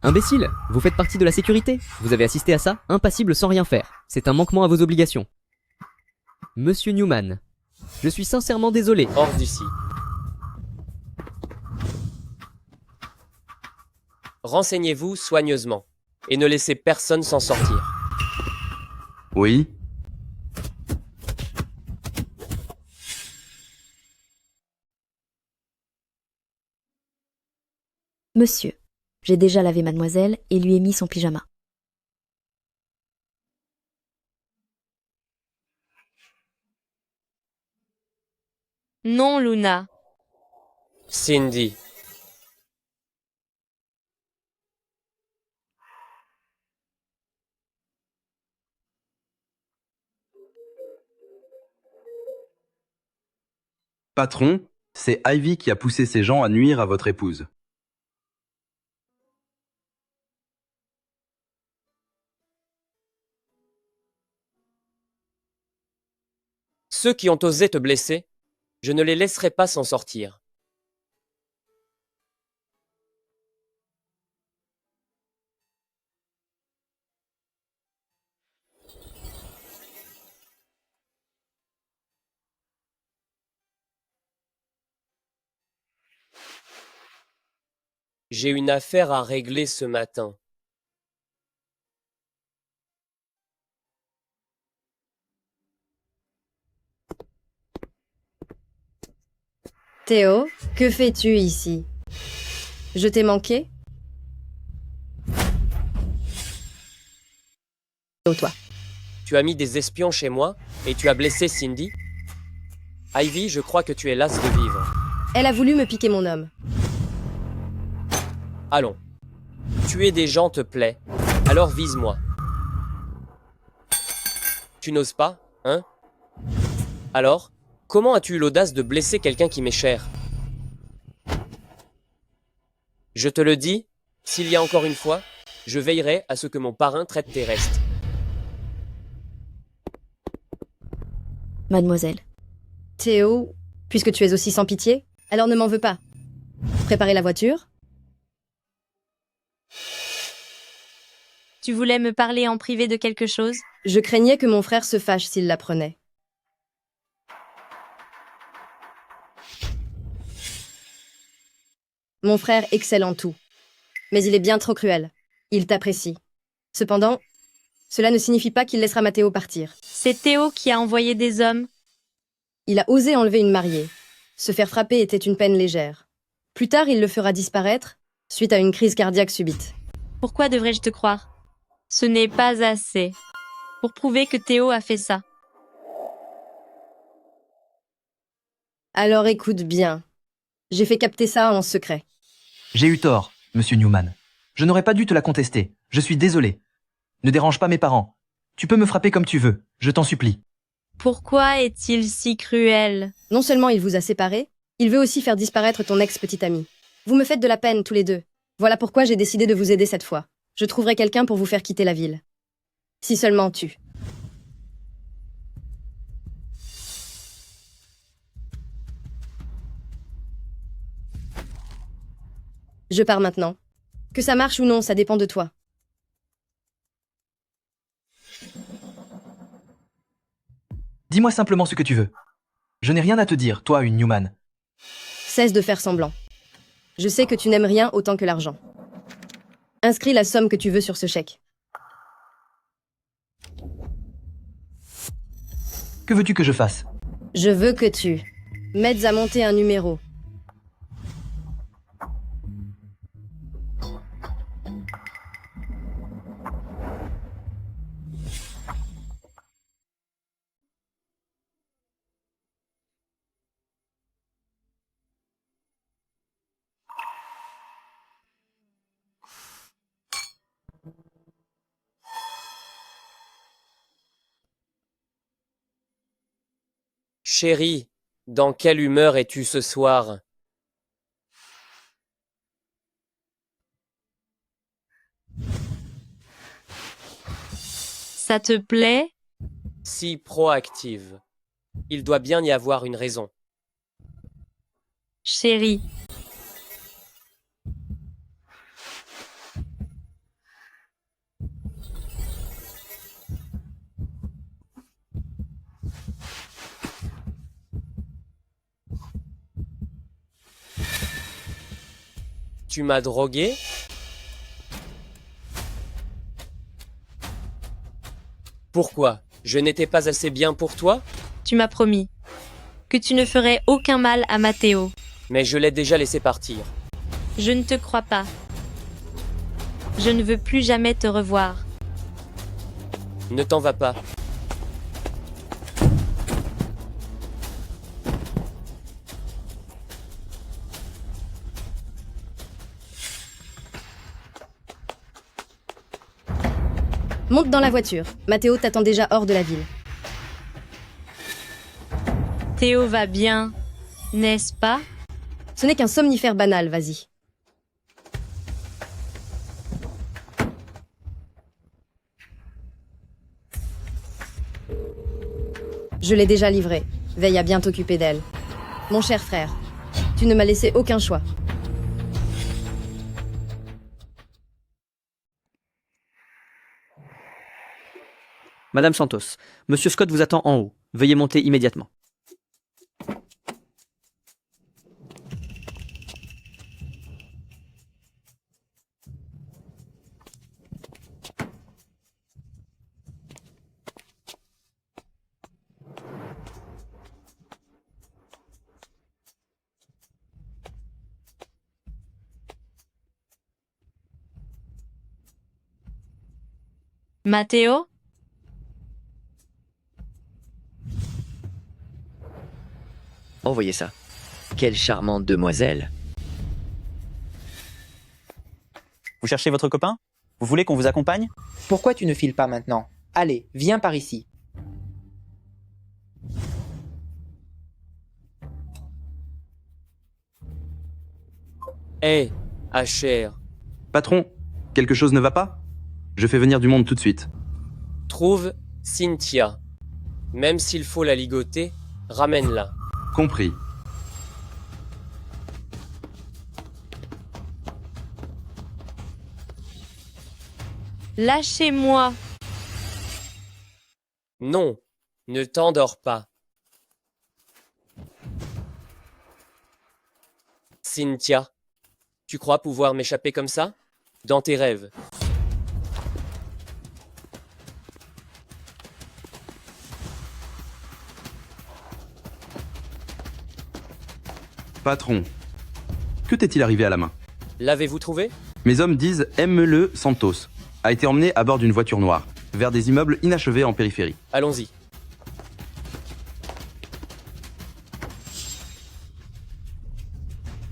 Imbécile, vous faites partie de la sécurité. Vous avez assisté à ça, impassible sans rien faire. C'est un manquement à vos obligations. Monsieur Newman, je suis sincèrement désolé. Hors d'ici. Renseignez-vous soigneusement et ne laissez personne s'en sortir. Oui. Monsieur, j'ai déjà lavé mademoiselle et lui ai mis son pyjama. Non, Luna. Cindy. Patron, c'est Ivy qui a poussé ces gens à nuire à votre épouse. Ceux qui ont osé te blesser, je ne les laisserai pas s'en sortir. J'ai une affaire à régler ce matin. Théo, que fais-tu ici? Je t'ai manqué? Toi. Tu as mis des espions chez moi et tu as blessé Cindy? Ivy, je crois que tu es lasse de vivre. Elle a voulu me piquer mon homme. Allons. Tuer des gens te plaît, alors vise-moi. Tu n'oses pas, hein? Alors, comment as-tu eu l'audace de blesser quelqu'un qui m'est cher? Je te le dis, s'il y a encore une fois, je veillerai à ce que mon parrain traite tes restes. Mademoiselle. Théo, puisque tu es aussi sans pitié, alors ne m'en veux pas. Préparez la voiture. Tu voulais me parler en privé de quelque chose? Je craignais que mon frère se fâche s'il l'apprenait. Mon frère excelle en tout. Mais il est bien trop cruel. Il t'apprécie. Cependant, cela ne signifie pas qu'il laissera Matteo partir. C'est Théo qui a envoyé des hommes. Il a osé enlever une mariée. Se faire frapper était une peine légère. Plus tard, il le fera disparaître, suite à une crise cardiaque subite. Pourquoi devrais-je te croire? Ce n'est pas assez pour prouver que Théo a fait ça. Alors écoute bien. J'ai fait capter ça en secret. J'ai eu tort, monsieur Newman. Je n'aurais pas dû te la contester. Je suis désolé. Ne dérange pas mes parents. Tu peux me frapper comme tu veux, je t'en supplie. Pourquoi est-il si cruel? Non seulement il vous a séparés, il veut aussi faire disparaître ton ex-petite amie. Vous me faites de la peine tous les deux. Voilà pourquoi j'ai décidé de vous aider cette fois. Je trouverai quelqu'un pour vous faire quitter la ville. Si seulement tu. Je pars maintenant. Que ça marche ou non, ça dépend de toi. Dis-moi simplement ce que tu veux. Je n'ai rien à te dire, toi, une Newman. Cesse de faire semblant. Je sais que tu n'aimes rien autant que l'argent. Inscris la somme que tu veux sur ce chèque. Que veux-tu que je fasse? Je veux que tu m'aides à monter un numéro. Chérie, dans quelle humeur es-tu ce soir? Ça te plaît? Si proactive. Il doit bien y avoir une raison. Chérie. Tu m'as drogué? Pourquoi? Je n'étais pas assez bien pour toi? Tu m'as promis que tu ne ferais aucun mal à Matteo. Mais je l'ai déjà laissé partir. Je ne te crois pas. Je ne veux plus jamais te revoir. Ne t'en vas pas. Monte dans la voiture. Matteo t'attend déjà hors de la ville. Théo va bien, n'est-ce pas? Ce n'est qu'un somnifère banal, vas-y. Je l'ai déjà livrée. Veille à bien t'occuper d'elle. Mon cher frère, tu ne m'as laissé aucun choix. Madame Santos, Monsieur Scott vous attend en haut. Veuillez monter immédiatement. Matteo? Oh, voyez ça. Quelle charmante demoiselle. Vous cherchez votre copain? Vous voulez qu'on vous accompagne? Pourquoi tu ne files pas maintenant? Allez, viens par ici. Hé, Asher, Patron, quelque chose ne va pas? Je fais venir du monde tout de suite. trouve Cynthia. Même s'il faut la ligoter, ramène-la. Compris. Lâchez-moi. Non, ne t'endors pas. Cynthia, tu crois pouvoir m'échapper comme ça? Dans tes rêves. Patron, que t'est-il arrivé à la main? L'avez-vous trouvé? Mes hommes disent M.le Santos a été emmené à bord d'une voiture noire, vers des immeubles inachevés en périphérie. Allons-y.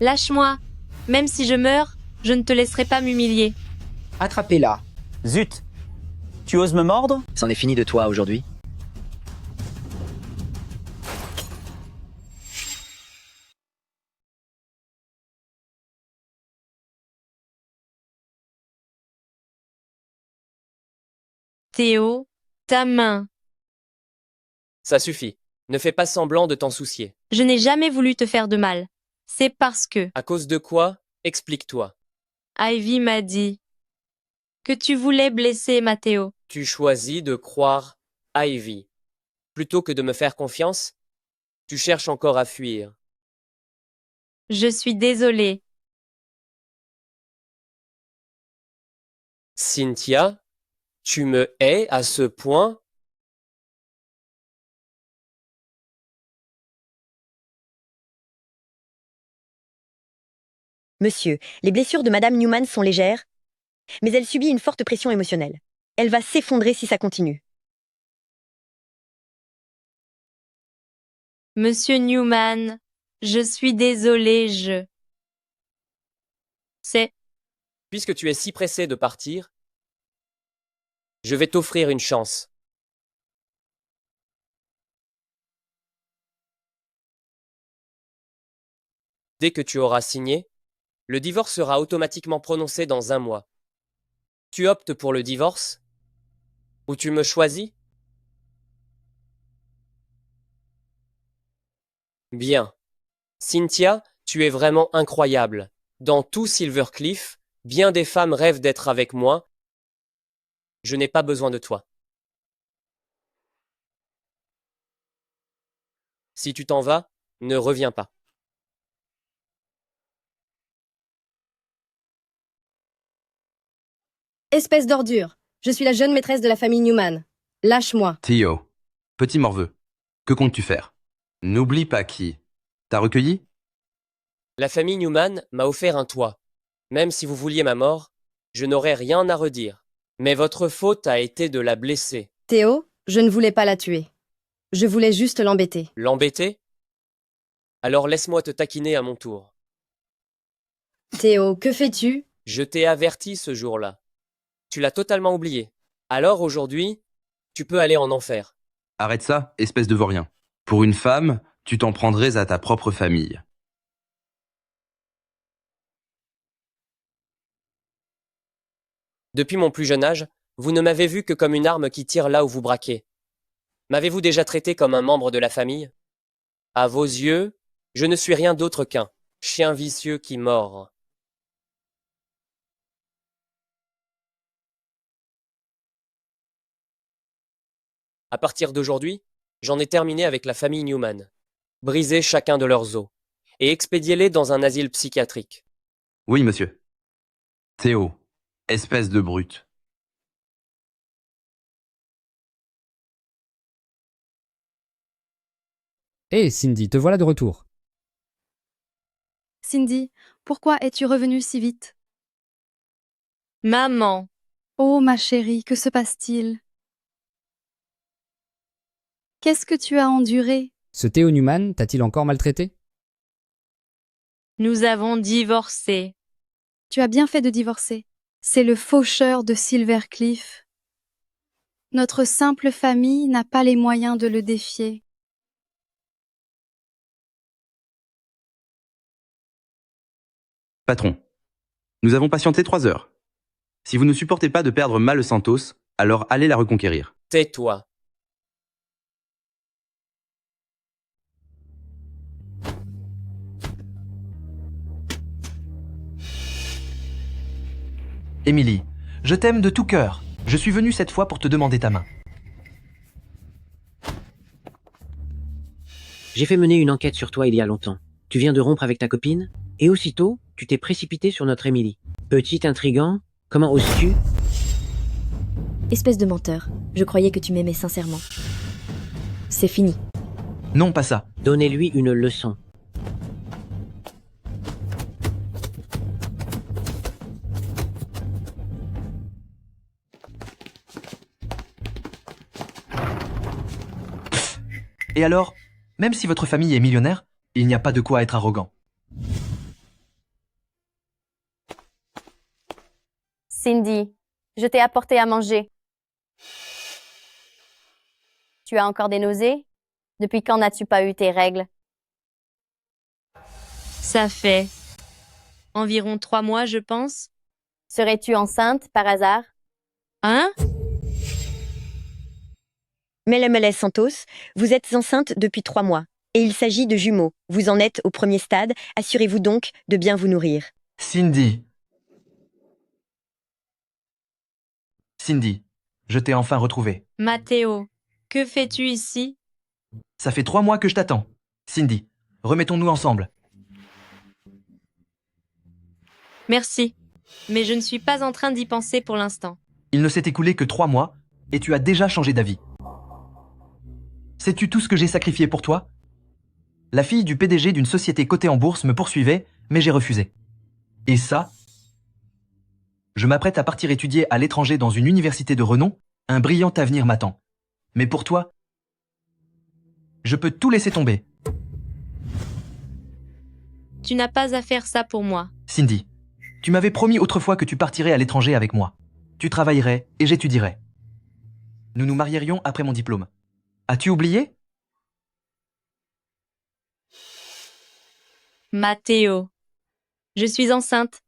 Lâche-moi. Même si je meurs, je ne te laisserai pas m'humilier. Attrapez-la. Zut! Tu oses me mordre? C'en est fini de toi aujourd'hui. Théo, ta main. Ça suffit. Ne fais pas semblant de t'en soucier. Je n'ai jamais voulu te faire de mal. C'est parce que À cause de quoi? Explique-toi. Ivy m'a dit que tu voulais blesser Matteo. Tu choisis de croire Ivy. Plutôt que de me faire confiance, tu cherches encore à fuir. Je suis désolée. Cynthia, tu me hais à ce point? Monsieur, les blessures de Madame Newman sont légères, mais elle subit une forte pression émotionnelle. Elle va s'effondrer si ça continue. Monsieur Newman, je suis désolée, C'est... Puisque tu es si pressé de partir, je vais t'offrir une chance. Dès que tu auras signé, le divorce sera automatiquement prononcé dans 1 mois. Tu optes pour le divorce? Ou tu me choisis? Bien. Cynthia, tu es vraiment incroyable. Dans tout Silvercliff, bien des femmes rêvent d'être avec moi. Je n'ai pas besoin de toi. Si tu t'en vas, ne reviens pas. Espèce d'ordure. Je suis la jeune maîtresse de la famille Newman. Lâche-moi. Theo, petit morveux, que comptes-tu faire? N'oublie pas qui. T'as recueilli? La famille Newman m'a offert un toit. Même si vous vouliez ma mort, je n'aurais rien à redire. Mais votre faute a été de la blesser. Théo, je ne voulais pas la tuer. Je voulais juste l'embêter. L'embêter? Alors laisse-moi te taquiner à mon tour. Théo, que fais-tu? Je t'ai averti ce jour-là. Tu l'as totalement oublié. Alors aujourd'hui, tu peux aller en enfer. Arrête ça, espèce de vaurien. Pour une femme, tu t'en prendrais à ta propre famille. Depuis mon plus jeune âge, vous ne m'avez vu que comme une arme qui tire là où vous braquez. M'avez-vous déjà traité comme un membre de la famille? À vos yeux, je ne suis rien d'autre qu'un chien vicieux qui mord. À partir d'aujourd'hui, j'en ai terminé avec la famille Newman. Brisez chacun de leurs os et expédiez-les dans un asile psychiatrique. Oui, monsieur. Théo, espèce de brute. Hé, Cindy, te voilà de retour. Cindy, pourquoi es-tu revenue si vite? Maman, Oh, ma chérie, que se passe-t-il? Qu'est-ce que tu as enduré? Ce Theo Newman t'a-t-il encore maltraité? nous avons divorcé. Tu as bien fait de divorcer. C'est le faucheur de Silvercliff. Notre simple famille n'a pas les moyens de le défier. Patron, nous avons patienté 3 heures. Si vous ne supportez pas de perdre Mal Santos, alors allez la reconquérir. Tais-toi. Émilie, je t'aime de tout cœur. Je suis venu cette fois pour te demander ta main. J'ai fait mener une enquête sur toi il y a longtemps. Tu viens de rompre avec ta copine, et aussitôt, tu t'es précipité sur notre Émilie. Petit intrigant, comment oses-tu? Espèce de menteur, je croyais que tu m'aimais sincèrement. C'est fini. Non, pas ça. Donnez-lui une leçon. Et alors, même si votre famille est millionnaire, il n'y a pas de quoi être arrogant. Cindy, je t'ai apporté à manger. Tu as encore des nausées? Depuis quand n'as-tu pas eu tes règles? Ça fait environ 3 mois, je pense. Serais-tu enceinte, par hasard? Hein? Mele Santos, vous êtes enceinte depuis 3 mois. Et il s'agit de jumeaux. Vous en êtes au premier stade. Assurez-vous donc de bien vous nourrir. Cindy. Cindy, je t'ai enfin retrouvé. Mathéo, que fais-tu ici? Ça fait 3 mois que je t'attends. Cindy, remettons-nous ensemble. Merci, mais je ne suis pas en train d'y penser pour l'instant. Il ne s'est écoulé que 3 mois et tu as déjà changé d'avis. Sais-tu tout ce que j'ai sacrifié pour toi? La fille du PDG d'une société cotée en bourse me poursuivait, mais j'ai refusé. Et ça? Je m'apprête à partir étudier à l'étranger dans une université de renom, un brillant avenir m'attend. Mais pour toi, je peux tout laisser tomber. Tu n'as pas à faire ça pour moi. Cindy, tu m'avais promis autrefois que tu partirais à l'étranger avec moi. Tu travaillerais et j'étudierais. Nous nous marierions après mon diplôme. As-tu oublié? Mathéo, je suis enceinte.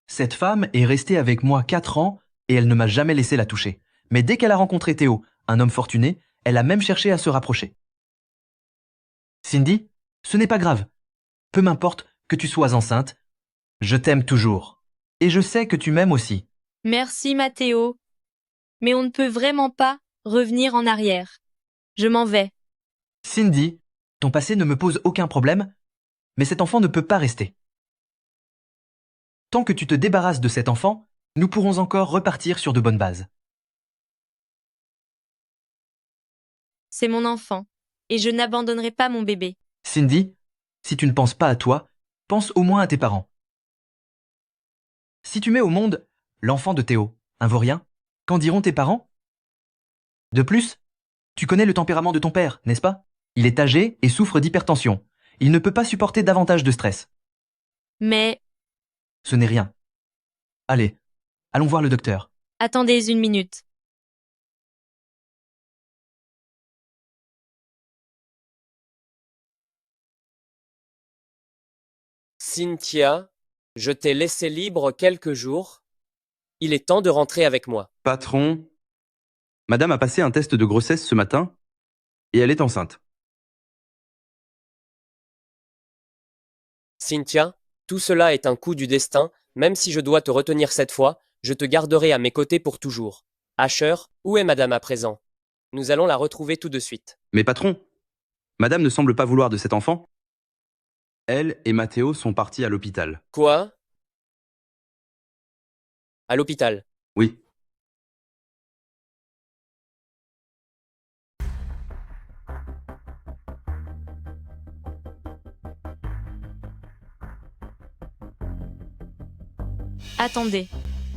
Cette femme est restée avec moi 4 ans et elle ne m'a jamais laissé la toucher. Mais dès qu'elle a rencontré Théo, un homme fortuné, elle a même cherché à se rapprocher. Cindy, ce n'est pas grave. Peu m'importe que tu sois enceinte, je t'aime toujours. Et je sais que tu m'aimes aussi. Merci Mathéo. Mais on ne peut vraiment pas revenir en arrière. Je m'en vais. Cindy, ton passé ne me pose aucun problème, mais cet enfant ne peut pas rester. Tant que tu te débarrasses de cet enfant, nous pourrons encore repartir sur de bonnes bases. C'est mon enfant, et je n'abandonnerai pas mon bébé. Cindy, si tu ne penses pas à toi, pense au moins à tes parents. Si tu mets au monde l'enfant de Théo, un vaurien, qu'en diront tes parents? De plus, tu connais le tempérament de ton père, n'est-ce pas? Il est âgé et souffre d'hypertension. Il ne peut pas supporter davantage de stress. Mais... Ce n'est rien. Allez, allons voir le docteur. Attendez une minute. Cynthia, je t'ai laissé libre quelques jours Il est temps de rentrer avec moi. Patron, madame a passé un test de grossesse ce matin et elle est enceinte. Cynthia, tout cela est un coup du destin, même si je dois te retenir cette fois, je te garderai à mes côtés pour toujours. Asher, où est madame à présent? Nous allons la retrouver tout de suite. Mais patron, madame ne semble pas vouloir de cet enfant. Elle et Matteo sont partis à l'hôpital. Quoi? À l'hôpital. Oui. Attendez.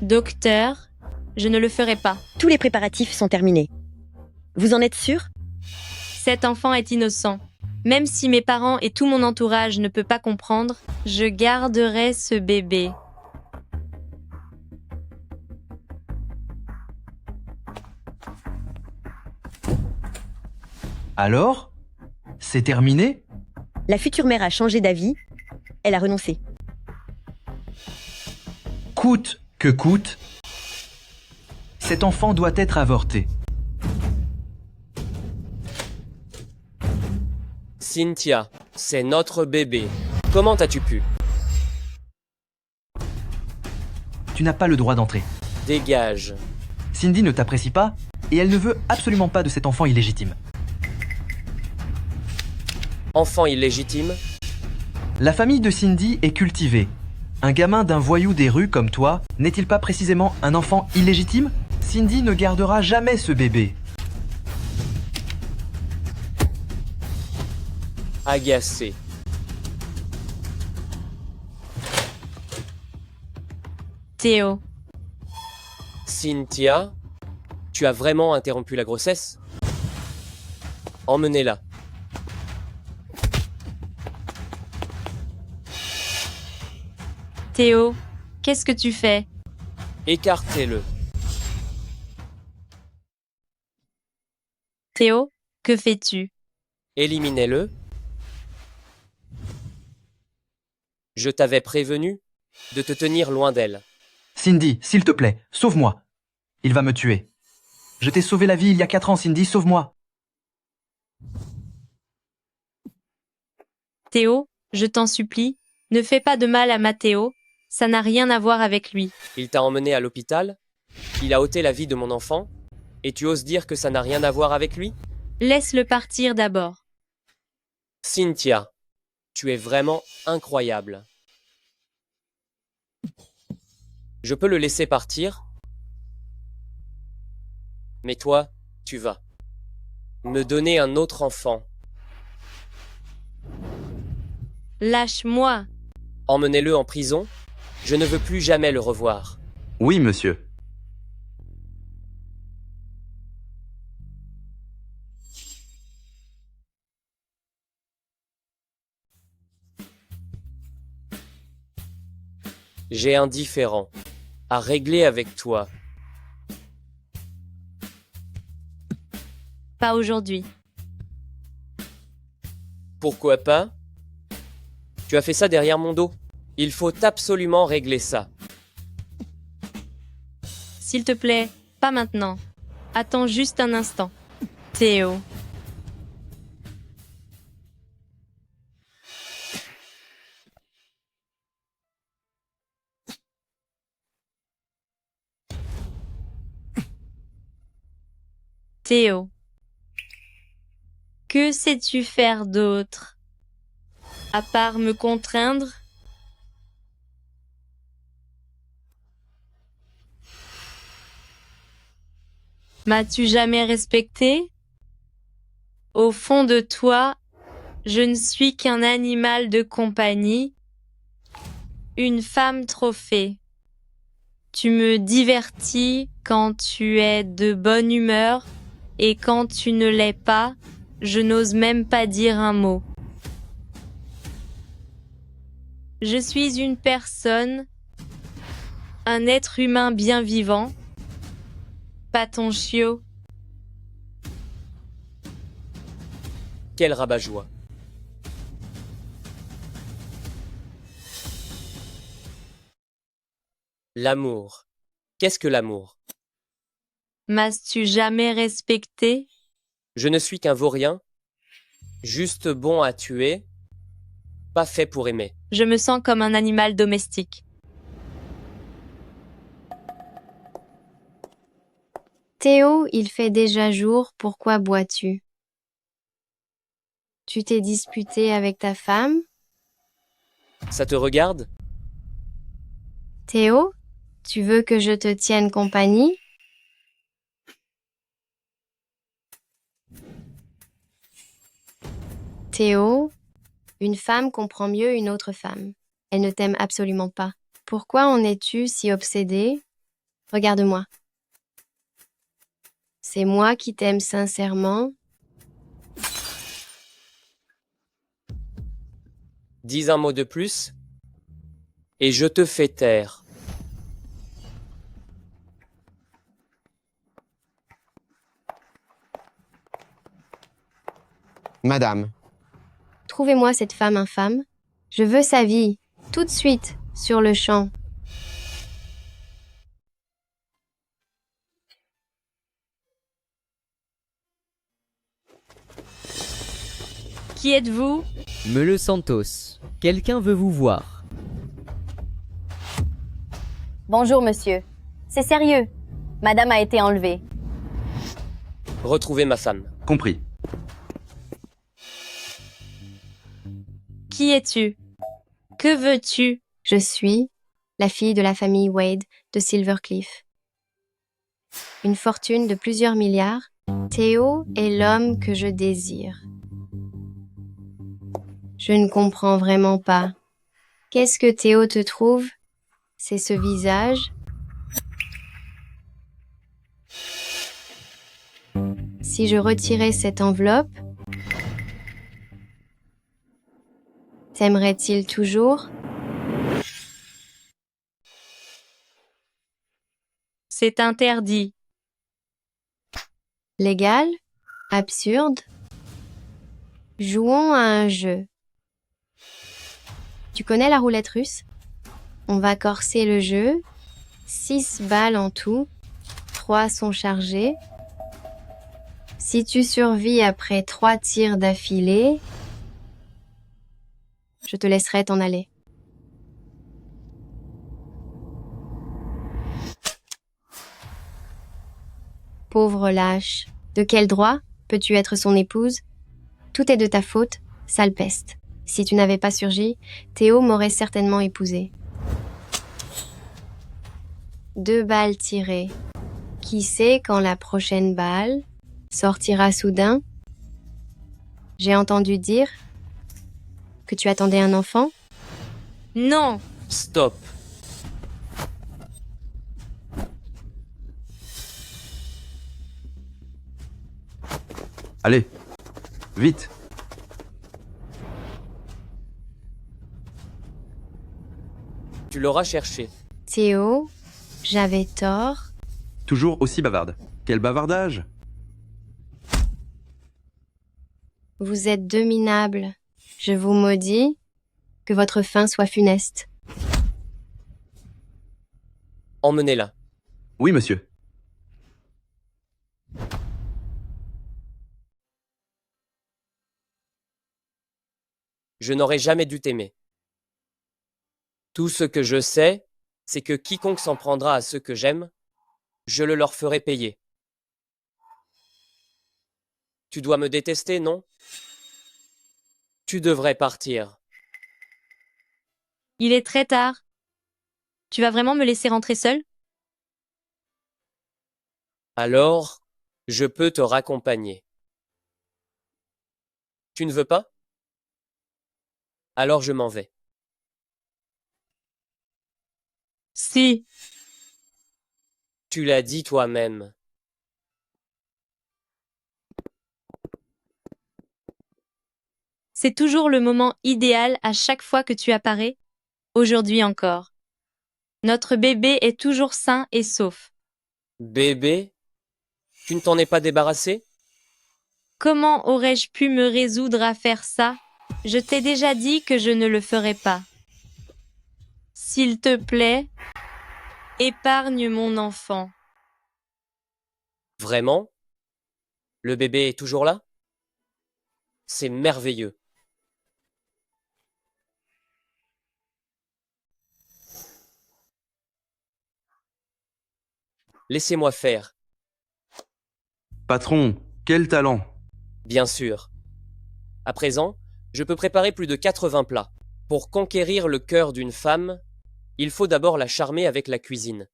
Docteur, je ne le ferai pas. Tous les préparatifs sont terminés. Vous en êtes sûr? Cet enfant est innocent. Même si mes parents et tout mon entourage ne peuvent pas comprendre, je garderai ce bébé. Alors? C'est terminé? La future mère a changé d'avis. Elle a renoncé. Coûte que coûte, cet enfant doit être avorté. Cynthia, c'est notre bébé. Comment as-tu pu? Tu n'as pas le droit d'entrer. Dégage. Cindy ne t'apprécie pas et elle ne veut absolument pas de cet enfant illégitime. Enfant illégitime? La famille de Cindy est cultivée. Un gamin d'un voyou des rues comme toi n'est-il pas précisément un enfant illégitime? Cindy ne gardera jamais ce bébé. Agacé. Théo. Cynthia, tu as vraiment interrompu la grossesse? Emmenez-la. Théo, qu'est-ce que tu fais? Écartez-le. Théo, que fais-tu? Éliminez-le. Je t'avais prévenu de te tenir loin d'elle. Cindy, s'il te plaît, sauve-moi. Il va me tuer. Je t'ai sauvé la vie il y a 4 ans, Cindy, sauve-moi. Théo, je t'en supplie, ne fais pas de mal à Matteo, ça n'a rien à voir avec lui. Il t'a emmené à l'hôpital, il a ôté la vie de mon enfant, et tu oses dire que ça n'a rien à voir avec lui? Laisse-le partir d'abord. Cynthia, tu es vraiment incroyable. Je peux le laisser partir, mais toi, tu vas me donner un autre enfant. Lâche-moi. Emmenez-le en prison, je ne veux plus jamais le revoir. Oui, monsieur. J'ai un différend à régler avec toi. Pas aujourd'hui. Pourquoi pas? Tu as fait ça derrière mon dos. Il faut absolument régler ça. S'il te plaît, pas maintenant. Attends juste un instant. Théo. Théo. Que sais-tu faire d'autre? À part me contraindre? M'as-tu jamais respecté? Au fond de toi, je ne suis qu'un animal de compagnie, une femme trophée. Tu me divertis quand tu es de bonne humeur, et quand tu ne l'es pas, je n'ose même pas dire un mot. Je suis une personne, un être humain bien vivant, pas ton chiot. Quel rabat-joie. L'amour. Qu'est-ce que l'amour? M'as-tu jamais respecté? Je ne suis qu'un vaurien, juste bon à tuer, pas fait pour aimer. Je me sens comme un animal domestique. Théo, il fait déjà jour, pourquoi bois-tu? Tu t'es disputé avec ta femme? Ça te regarde? Théo, tu veux que je te tienne compagnie? Théo, une femme comprend mieux une autre femme. Elle ne t'aime absolument pas. Pourquoi en es-tu si obsédé? Regarde-moi. C'est moi qui t'aime sincèrement. Dis un mot de plus, et je te fais taire. Madame. Trouvez-moi cette femme infâme. Je veux sa vie, tout de suite, sur le champ. Qui êtes-vous? Mele Santos. Quelqu'un veut vous voir. Bonjour, monsieur. C'est sérieux. Madame a été enlevée. Retrouvez ma femme. Compris. Qui es-tu? Que veux-tu? Je suis la fille de la famille Wade de Silvercliff. Une fortune de plusieurs milliards. Théo est l'homme que je désire. Je ne comprends vraiment pas. Qu'est-ce que Théo te trouve? C'est ce visage? Si je retirais cette enveloppe, t'aimerait-il toujours? C'est interdit. Légal? Absurde? Jouons à un jeu. Tu connais la roulette russe? On va corser le jeu. 6 balles en tout. 3 sont chargées. Si tu survis après 3 tirs d'affilée, je te laisserai t'en aller. Pauvre lâche. De quel droit peux-tu être son épouse? Tout est de ta faute, sale peste. Si tu n'avais pas surgi, Théo m'aurait certainement épousée. 2 balles tirées. Qui sait quand la prochaine balle sortira soudain? J'ai entendu dire que tu attendais un enfant? Non! Stop. Allez, vite. Tu l'auras cherché. Théo, j'avais tort. Toujours aussi bavarde. Quel bavardage! Vous êtes deux minables. Je vous maudis. Que votre fin soit funeste. Emmenez-la. Oui, monsieur. Je n'aurais jamais dû t'aimer. Tout ce que je sais, c'est que quiconque s'en prendra à ceux que j'aime, je le leur ferai payer. Tu dois me détester, non? Tu devrais partir. Il est très tard. Tu vas vraiment me laisser rentrer seule? Alors, je peux te raccompagner. Tu ne veux pas? Alors je m'en vais. Si. Tu l'as dit toi-même. C'est toujours le moment idéal à chaque fois que tu apparais, aujourd'hui encore. Notre bébé est toujours sain et sauf. Bébé? Tu ne t'en es pas débarrassé? Comment aurais-je pu me résoudre à faire ça? Je t'ai déjà dit que je ne le ferai pas. S'il te plaît, Épargne mon enfant. Vraiment? Le bébé est toujours là? C'est merveilleux. Laissez-moi faire. Patron, quel talent! Bien sûr. À présent, je peux préparer plus de 80 plats. Pour conquérir le cœur d'une femme, il faut d'abord la charmer avec la cuisine.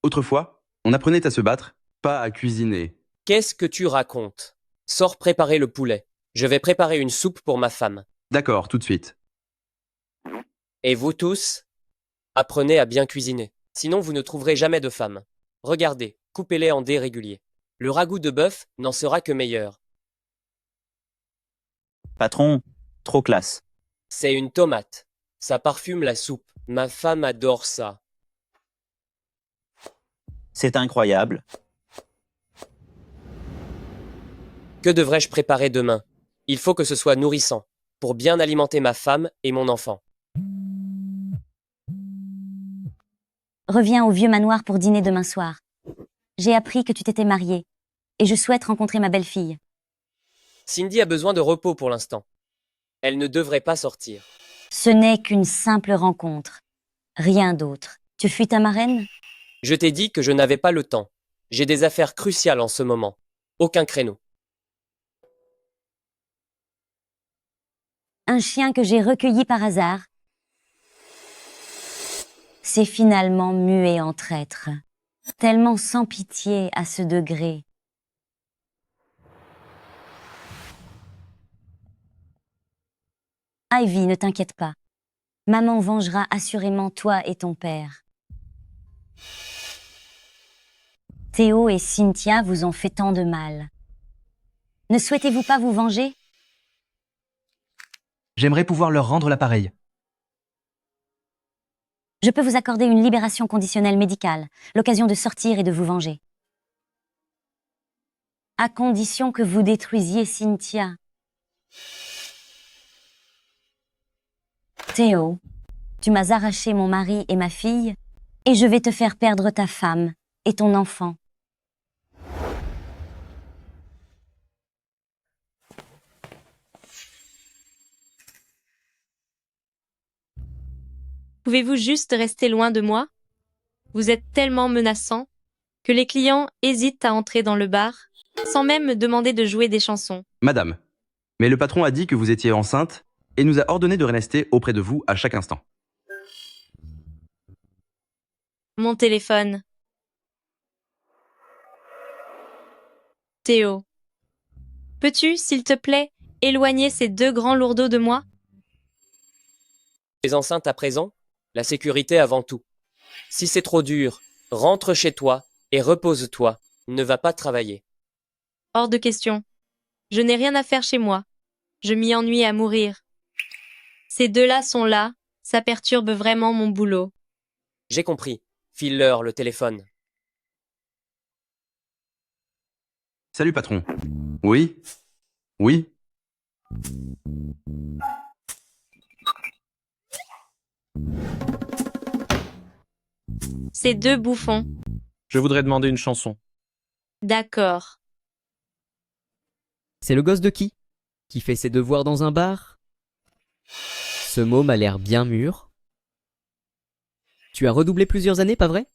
Autrefois, on apprenait à se battre, pas à cuisiner. Qu'est-ce que tu racontes? Sors préparer le poulet. Je vais préparer une soupe pour ma femme. D'accord, tout de suite. Et vous tous, apprenez à bien cuisiner. Sinon, vous ne trouverez jamais de femme. Regardez, coupez-les en dés réguliers. Le ragoût de bœuf n'en sera que meilleur. Patron, trop classe. C'est une tomate. Ça parfume la soupe. Ma femme adore ça. C'est incroyable. Que devrais-je préparer demain? Il faut que ce soit nourrissant, pour bien alimenter ma femme et mon enfant. Reviens au vieux manoir pour dîner demain soir. J'ai appris que tu t'étais marié, et je souhaite rencontrer ma belle-fille. Cindy a besoin de repos pour l'instant. Elle ne devrait pas sortir. Ce n'est qu'une simple rencontre. Rien d'autre. Tu fuis ta marraine? Je t'ai dit que je n'avais pas le temps. J'ai des affaires cruciales en ce moment. Aucun créneau. Un chien que j'ai recueilli par hasard s'est finalement mué en traître. Tellement sans pitié à ce degré. Ivy, ne t'inquiète pas. Maman vengera assurément toi et ton père. Théo et Cynthia vous ont fait tant de mal. Ne souhaitez-vous pas vous venger? J'aimerais pouvoir leur rendre l'appareil. Je peux vous accorder une libération conditionnelle médicale, l'occasion de sortir et de vous venger. À condition que vous détruisiez Cynthia. Théo, tu m'as arraché mon mari et ma fille, et je vais te faire perdre ta femme et ton enfant. Pouvez-vous juste rester loin de moi? Vous êtes tellement menaçant que les clients hésitent à entrer dans le bar, sans même me demander de jouer des chansons. Madame, mais le patron a dit que vous étiez enceinte et nous a ordonné de rester auprès de vous à chaque instant. Mon téléphone. Théo. Peux-tu, s'il te plaît, éloigner ces deux grands lourdeaux de moi? Tu es enceinte à présent? La sécurité avant tout. Si c'est trop dur, rentre chez toi et repose-toi. Ne va pas travailler. Hors de question. Je n'ai rien à faire chez moi. Je m'y ennuie à mourir. Ces deux-là sont là, ça perturbe vraiment mon boulot. J'ai compris. File-leur le téléphone. Salut patron. Oui? Oui? Ces deux bouffons. Je voudrais demander une chanson. D'accord. C'est le gosse de qui fait ses devoirs dans un bar? Ce môme a l'air bien mûr. Tu as redoublé plusieurs années, pas vrai?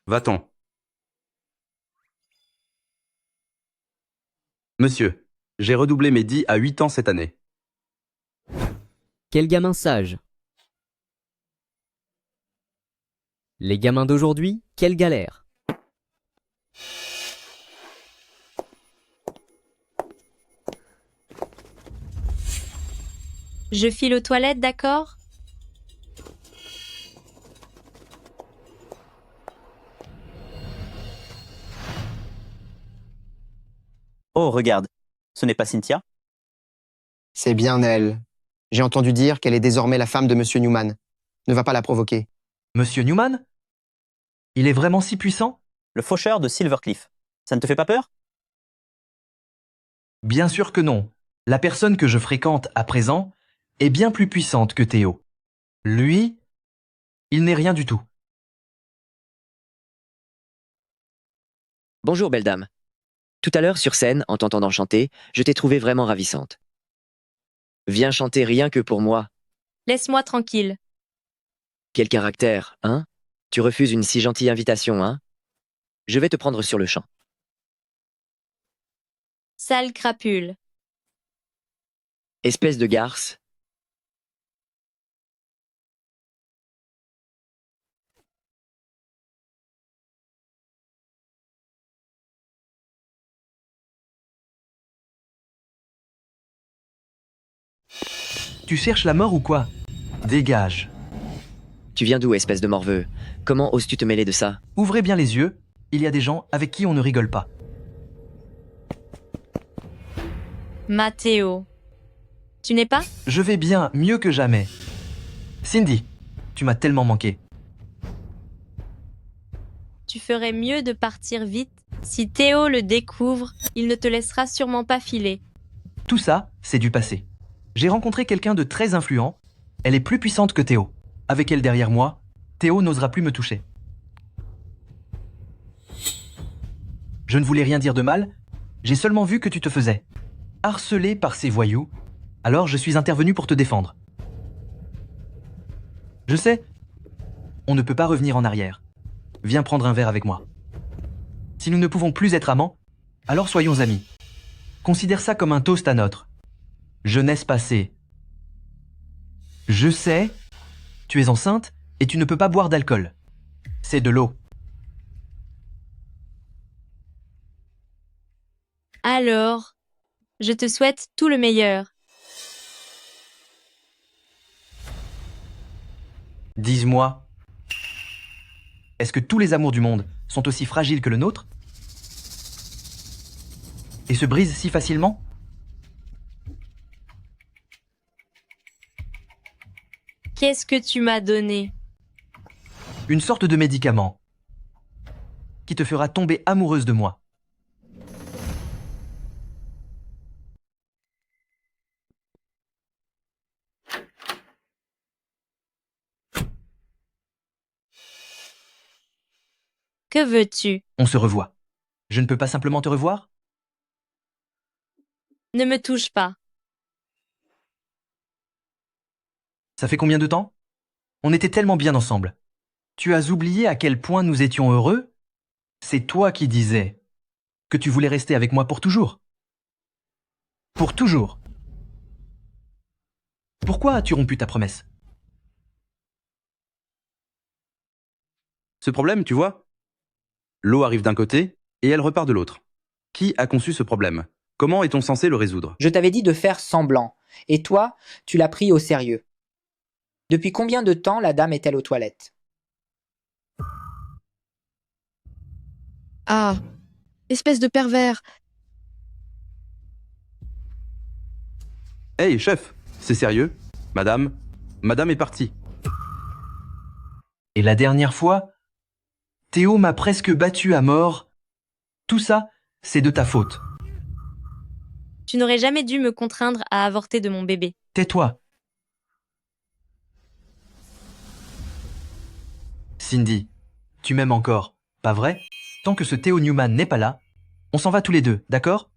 Va-t'en. Monsieur, j'ai redoublé mes 10 à 8 ans cette année. Quel gamin sage. Les gamins d'aujourd'hui, quelle galère. Je file aux toilettes, d'accord? Oh, regarde. Ce n'est pas Cynthia? C'est bien elle. J'ai entendu dire qu'elle est désormais la femme de Monsieur Newman. Ne va pas la provoquer. Monsieur Newman? Il est vraiment si puissant? Le faucheur de Silvercliff. Ça ne te fait pas peur? Bien sûr que non. La personne que je fréquente à présent est bien plus puissante que Théo. Lui, il n'est rien du tout. Bonjour, belle dame. Tout à l'heure, sur scène, en t'entendant chanter, je t'ai trouvée vraiment ravissante. Viens chanter rien que pour moi. Laisse-moi tranquille. Quel caractère, hein? Tu refuses une si gentille invitation, hein? Je vais te prendre sur le champ. Sale crapule. Espèce de garce. Tu cherches la mort ou quoi? Dégage. Tu viens d'où, espèce de morveux? Comment oses-tu te mêler de ça? Ouvrez bien les yeux, il y a des gens avec qui on ne rigole pas. Matteo. Tu n'es pas? Je vais bien, mieux que jamais. Cindy, tu m'as tellement manqué. Tu ferais mieux de partir vite. Si Théo le découvre, il ne te laissera sûrement pas filer. Tout ça, c'est du passé. J'ai rencontré quelqu'un de très influent. Elle est plus puissante que Théo. Avec elle derrière moi, Théo n'osera plus me toucher. Je ne voulais rien dire de mal, j'ai seulement vu que tu te faisais harceler par ces voyous, alors je suis intervenu pour te défendre. Je sais, on ne peut pas revenir en arrière. Viens prendre un verre avec moi. Si nous ne pouvons plus être amants, alors soyons amis. Considère ça comme un toast à notre jeunesse passée. Je sais, tu es enceinte et tu ne peux pas boire d'alcool. C'est de l'eau. Alors, je te souhaite tout le meilleur. Dis-moi, est-ce que tous les amours du monde sont aussi fragiles que le nôtre? Et se brisent si facilement? Qu'est-ce que tu m'as donné? Une sorte de médicament qui te fera tomber amoureuse de moi. Que veux-tu? On se revoit. Je ne peux pas simplement te revoir? Ne me touche pas. Ça fait combien de temps? On était tellement bien ensemble. Tu as oublié à quel point nous étions heureux? C'est toi qui disais que tu voulais rester avec moi pour toujours. Pour toujours. Pourquoi as-tu rompu ta promesse? Ce problème, tu vois? L'eau arrive d'un côté et elle repart de l'autre. Qui a conçu ce problème? Comment est-on censé le résoudre? Je t'avais dit de faire semblant. Et toi, tu l'as pris au sérieux. Depuis combien de temps la dame est-elle aux toilettes? Ah, espèce de pervers. Hey, chef, c'est sérieux? Madame est partie. Et la dernière fois, Théo m'a presque battu à mort. Tout ça, c'est de ta faute. Tu n'aurais jamais dû me contraindre à avorter de mon bébé. Tais-toi. Cindy, tu m'aimes encore, pas vrai? Tant que ce Théo Newman n'est pas là, on s'en va tous les deux, d'accord?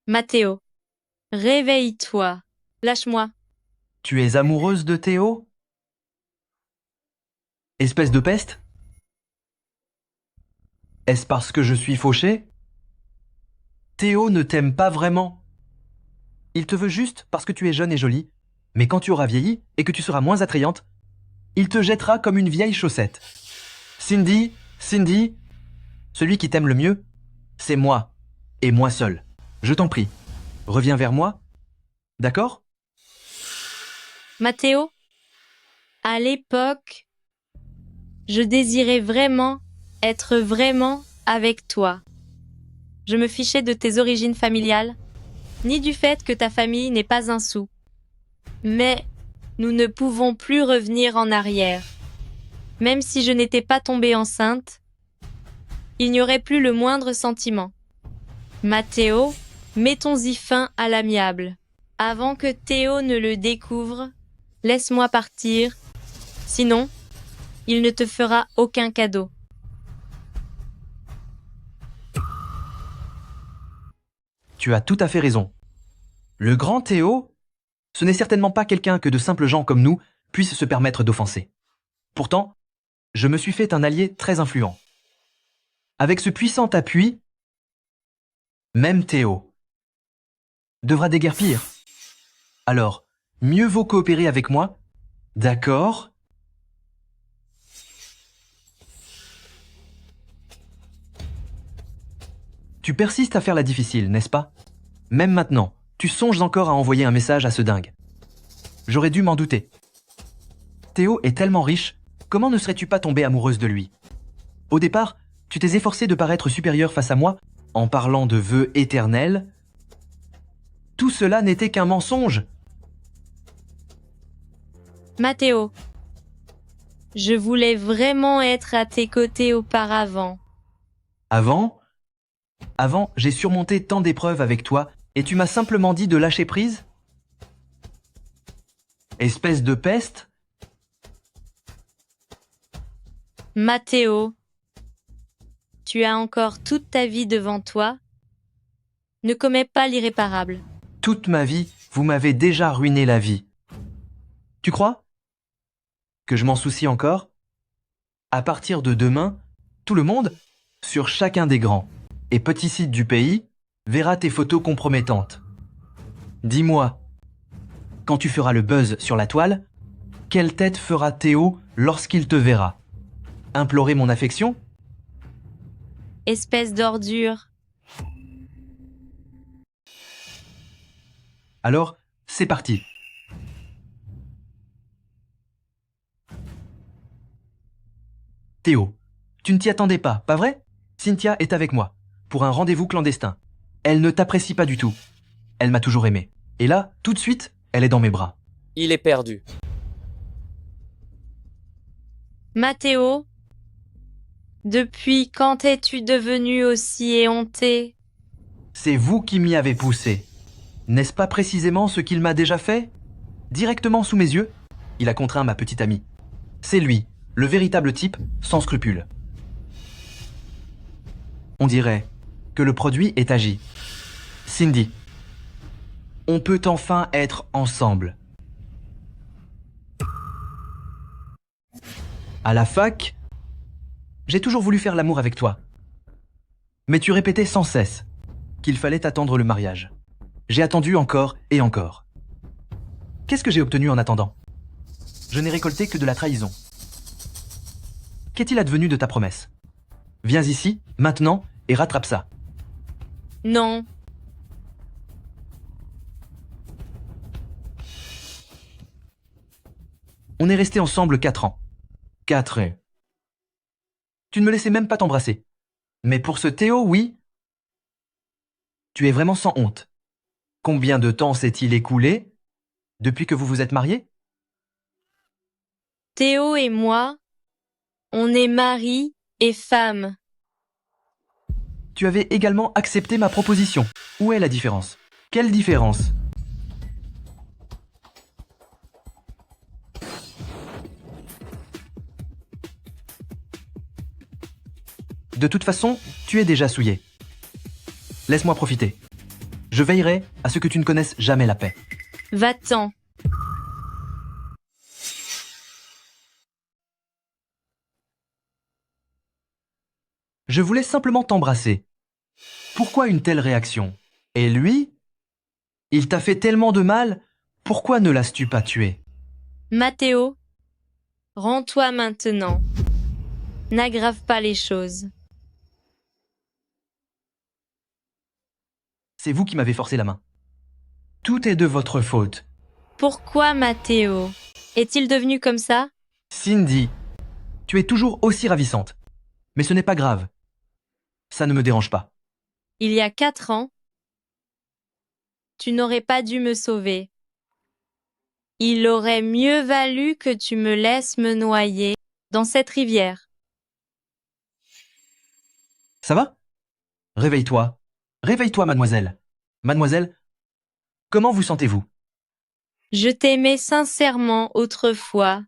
Matteo, réveille-toi. Lâche-moi. Tu es amoureuse de Théo? Espèce de peste? Est-ce parce que je suis fauché? Théo ne t'aime pas vraiment. Il te veut juste parce que tu es jeune et jolie, mais quand tu auras vieilli et que tu seras moins attrayante, il te jettera comme une vieille chaussette. Cindy, celui qui t'aime le mieux, c'est moi, et moi seul. Je t'en prie, reviens vers moi, d'accord? Matteo, à l'époque, je désirais vraiment être vraiment avec toi. Je me fichais de tes origines familiales, ni du fait que ta famille n'est pas un sou. Mais nous ne pouvons plus revenir en arrière. Même si je n'étais pas tombée enceinte, il n'y aurait plus le moindre sentiment. Matteo, mettons-y fin à l'amiable. Avant que Théo ne le découvre, laisse-moi partir. Sinon, il ne te fera aucun cadeau. tu as tout à fait raison. Le grand Théo, ce n'est certainement pas quelqu'un que de simples gens comme nous puissent se permettre d'offenser. Pourtant, je me suis fait un allié très influent. Avec ce puissant appui, même Théo devra déguerpir. Alors, mieux vaut coopérer avec moi, d'accord? Tu persistes à faire la difficile, n'est-ce pas? Même maintenant, tu songes encore à envoyer un message à ce dingue. J'aurais dû m'en douter. Théo est tellement riche, comment ne serais-tu pas tombée amoureuse de lui? Au départ, tu t'es efforcé de paraître supérieur face à moi en parlant de vœux éternels. Tout cela n'était qu'un mensonge. Mathéo, je voulais vraiment être à tes côtés auparavant. Avant, j'ai surmonté tant d'épreuves avec toi et tu m'as simplement dit de lâcher prise? Espèce de peste? Mathéo, tu as encore toute ta vie devant toi. Ne commets pas l'irréparable. Toute ma vie, vous m'avez déjà ruiné la vie. Tu crois que je m'en soucie encore? À partir de demain, tout le monde, sur chacun des grands et petits sites du pays, verra tes photos compromettantes. Dis-moi, quand tu feras le buzz sur la toile, quelle tête fera Théo lorsqu'il te verra? Implorer mon affection? Espèce d'ordure. Alors, c'est parti. Théo, tu ne t'y attendais pas vrai? Cynthia est avec moi, pour un rendez-vous clandestin. Elle ne t'apprécie pas du tout. Elle m'a toujours aimé. Et là, tout de suite, elle est dans mes bras. Il est perdu. Mathéo, depuis quand es-tu devenu aussi éhonté? C'est vous qui m'y avez poussé. N'est-ce pas précisément ce qu'il m'a déjà fait? Directement sous mes yeux, il a contraint ma petite amie. C'est lui, le véritable type, sans scrupules. On dirait que le produit est agi. Cindy, on peut enfin être ensemble. À la fac, j'ai toujours voulu faire l'amour avec toi. Mais tu répétais sans cesse qu'il fallait attendre le mariage. J'ai attendu encore et encore. Qu'est-ce que j'ai obtenu en attendant? Je n'ai récolté que de la trahison. Qu'est-il advenu de ta promesse? Viens ici, maintenant, et rattrape ça. Non. On est restés ensemble 4 ans. 4 ans. Tu ne me laissais même pas t'embrasser. Mais pour ce Théo, oui. Tu es vraiment sans honte. Combien de temps s'est-il écoulé depuis que vous vous êtes mariés? Théo et moi, on est mari et femme. Tu avais également accepté ma proposition. Où est la différence? Quelle différence? De toute façon, tu es déjà souillé. Laisse-moi profiter. Je veillerai à ce que tu ne connaisses jamais la paix. Va-t'en. Je voulais simplement t'embrasser. Pourquoi une telle réaction? Et lui? Il t'a fait tellement de mal, pourquoi ne l'as-tu pas tué? Mathéo, rends-toi maintenant. N'aggrave pas les choses. C'est vous qui m'avez forcé la main. Tout est de votre faute. Pourquoi Mathéo? Est-il devenu comme ça? Cindy, tu es toujours aussi ravissante. Mais ce n'est pas grave. Ça ne me dérange pas. Il y a 4 ans, tu n'aurais pas dû me sauver. Il aurait mieux valu que tu me laisses me noyer dans cette rivière. Ça va? Réveille-toi. Réveille-toi, mademoiselle. Mademoiselle, comment vous sentez-vous? Je t'aimais sincèrement autrefois,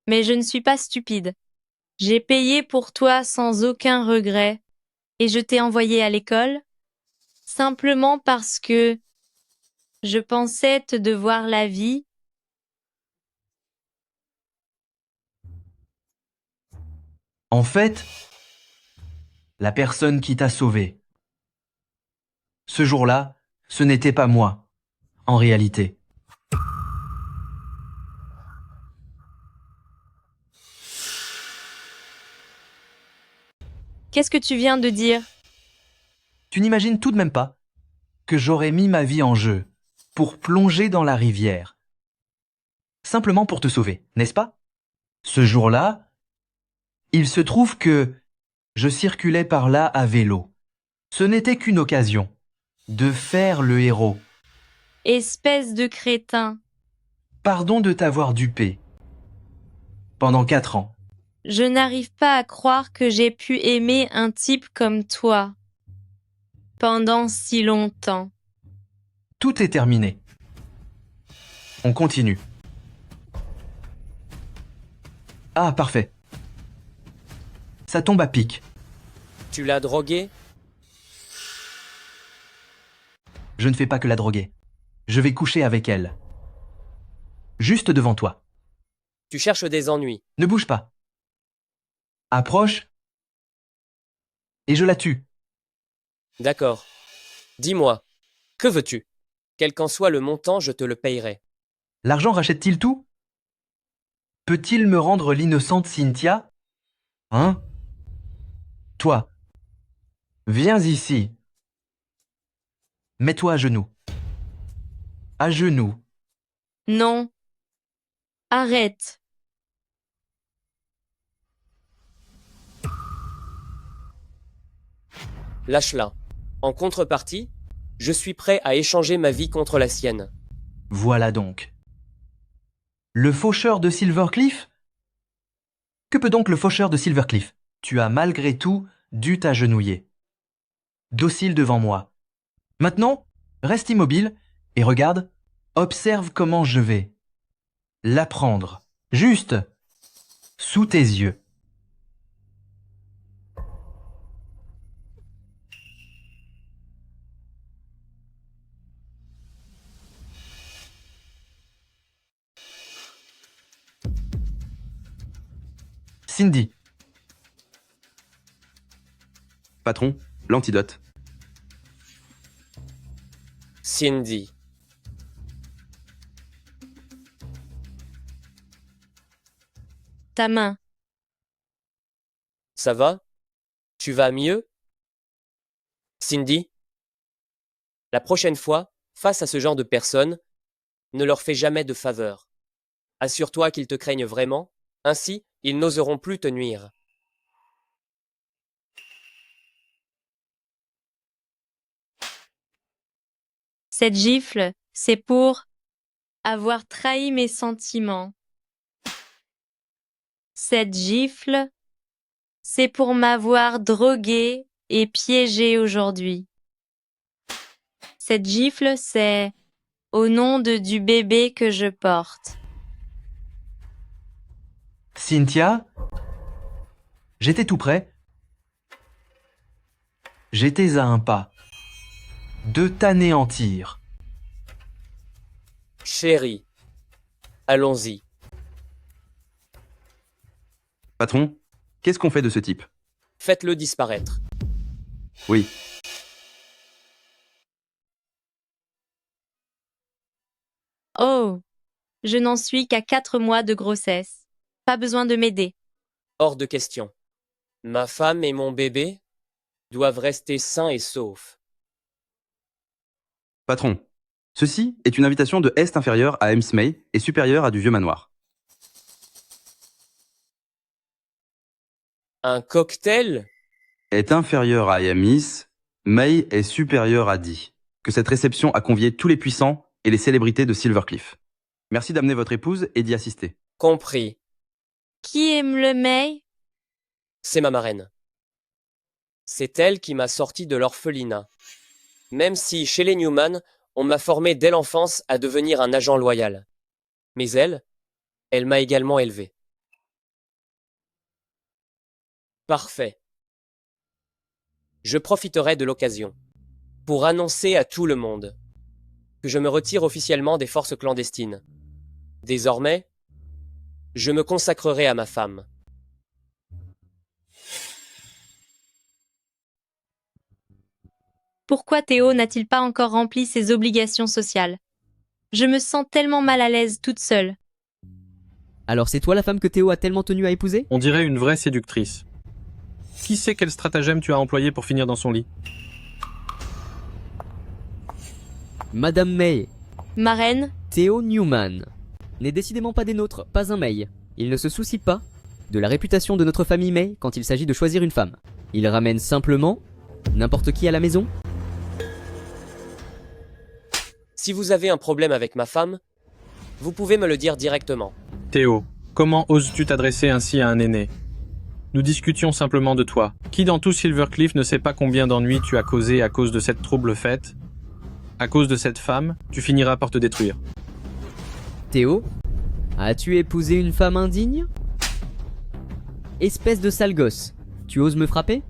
mais je ne suis pas stupide. J'ai payé pour toi sans aucun regret, et je t'ai envoyé à l'école. simplement parce que je pensais te devoir la vie. En fait, la personne qui t'a sauvé. Ce jour-là, ce n'était pas moi, en réalité. Qu'est-ce que tu viens de dire? Tu n'imagines tout de même pas que j'aurais mis ma vie en jeu pour plonger dans la rivière. Simplement pour te sauver, n'est-ce pas? Ce jour-là, il se trouve que je circulais par là à vélo. Ce n'était qu'une occasion de faire le héros. Espèce de crétin. Pardon de t'avoir dupé. Pendant 4 ans. Je n'arrive pas à croire que j'ai pu aimer un type comme toi. Pendant si longtemps. Tout est terminé. On continue. Ah, parfait. Ça tombe à pic. Tu l'as droguée? Je ne fais pas que la droguer. Je vais coucher avec elle. Juste devant toi. Tu cherches des ennuis. Ne bouge pas. Approche. Et je la tue. D'accord. Dis-moi, que veux-tu? Quel qu'en soit le montant, je te le payerai. L'argent rachète-t-il tout? Peut-il me rendre l'innocente Cynthia? Hein? Toi. Viens ici. Mets-toi à genoux. À genoux. Non. Arrête. Lâche-la. En contrepartie, je suis prêt à échanger ma vie contre la sienne. Voilà donc. Le faucheur de Silvercliff? Que peut donc le faucheur de Silvercliff? Tu as malgré tout dû t'agenouiller. Docile devant moi. Maintenant, reste immobile et regarde, observe comment je vais l'apprendre. Juste sous tes yeux. Cindy. Patron, l'antidote. Cindy. Ta main. Ça va? Tu vas mieux? Cindy? La prochaine fois, face à ce genre de personnes, ne leur fais jamais de faveur. Assure-toi qu'ils te craignent vraiment, ainsi ils n'oseront plus te nuire. Cette gifle, c'est pour avoir trahi mes sentiments. Cette gifle, c'est pour m'avoir drogué et piégé aujourd'hui. Cette gifle, c'est au nom du bébé que je porte. Cynthia? J'étais tout près. J'étais à un pas de t'anéantir. Chérie, allons-y. Patron, qu'est-ce qu'on fait de ce type? Faites-le disparaître. Oui. Oh, je n'en suis qu'à 4 mois de grossesse. Pas besoin de m'aider. Hors de question. Ma femme et mon bébé doivent rester sains et saufs. Patron, ceci est une invitation de Est inférieure à Ems May et supérieure à du Vieux Manoir. Un cocktail? Est inférieure à Yamis, May est supérieure à Dee. Que cette réception a convié tous les puissants et les célébrités de Silvercliff. Merci d'amener votre épouse et d'y assister. Compris. Qui aime le May? C'est ma marraine. C'est elle qui m'a sorti de l'orphelinat. Même si, chez les Newman, on m'a formé dès l'enfance à devenir un agent loyal. Mais elle m'a également élevé. Parfait. Je profiterai de l'occasion. pour annoncer à tout le monde que je me retire officiellement des forces clandestines. Désormais, je me consacrerai à ma femme. Pourquoi Théo n'a-t-il pas encore rempli ses obligations sociales? Je me sens tellement mal à l'aise toute seule. Alors c'est toi la femme que Théo a tellement tenu à épouser? On dirait une vraie séductrice. Qui sait quel stratagème tu as employé pour finir dans son lit? Madame May, Marraine, Théo Newman n'est décidément pas des nôtres, pas un May. Il ne se soucie pas de la réputation de notre famille May quand il s'agit de choisir une femme. Il ramène simplement n'importe qui à la maison. Si vous avez un problème avec ma femme, vous pouvez me le dire directement. Théo, comment oses-tu t'adresser ainsi à un aîné? Nous discutions simplement de toi. Qui dans tout Silvercliff ne sait pas combien d'ennuis tu as causé à cause de cette trouble fête? À cause de cette femme, tu finiras par te détruire. Théo, as-tu épousé une femme indigne? Espèce de sale gosse, tu oses me frapper?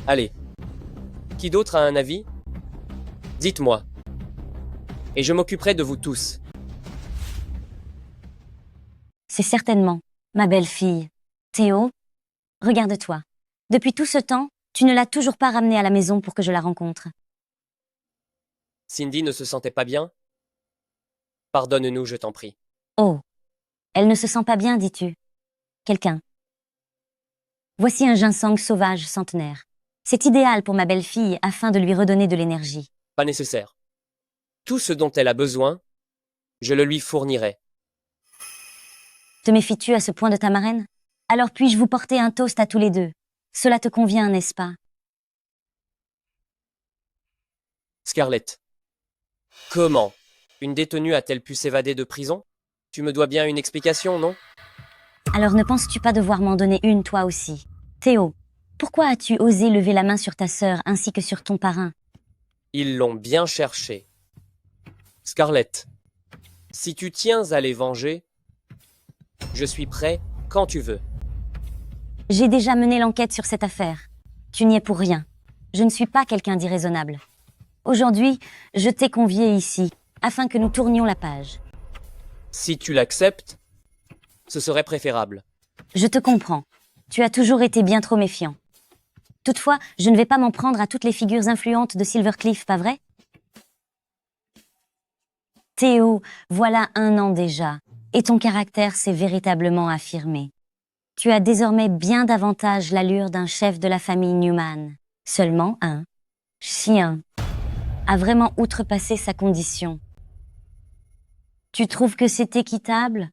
Allez. Qui d'autre a un avis? Dites-moi. Et je m'occuperai de vous tous. C'est certainement ma belle-fille. Théo, regarde-toi. Depuis tout ce temps, tu ne l'as toujours pas ramenée à la maison pour que je la rencontre. Cindy ne se sentait pas bien? Pardonne-nous, je t'en prie. Oh, elle ne se sent pas bien, dis-tu? Quelqu'un. Voici un ginseng sauvage centenaire. C'est idéal pour ma belle-fille afin de lui redonner de l'énergie. Pas nécessaire. Tout ce dont elle a besoin, je le lui fournirai. Te méfies-tu à ce point de ta marraine? Alors puis-je vous porter un toast à tous les deux? Cela te convient, n'est-ce pas? Scarlett. Comment une détenue a-t-elle pu s'évader de prison? Tu me dois bien une explication, non? Alors ne penses-tu pas devoir m'en donner une toi aussi? Théo, pourquoi as-tu osé lever la main sur ta sœur ainsi que sur ton parrain? Ils l'ont bien cherché. Scarlett, si tu tiens à les venger, je suis prêt quand tu veux. J'ai déjà mené l'enquête sur cette affaire. Tu n'y es pour rien. Je ne suis pas quelqu'un d'irraisonnable. Aujourd'hui, je t'ai convié ici, afin que nous tournions la page. Si tu l'acceptes, ce serait préférable. Je te comprends. Tu as toujours été bien trop méfiant. Toutefois, je ne vais pas m'en prendre à toutes les figures influentes de Silvercliff, pas vrai? Théo, voilà 1 an déjà, et ton caractère s'est véritablement affirmé. Tu as désormais bien davantage l'allure d'un chef de la famille Newman. Seulement un chien a vraiment outrepassé sa condition. Tu trouves que c'est équitable?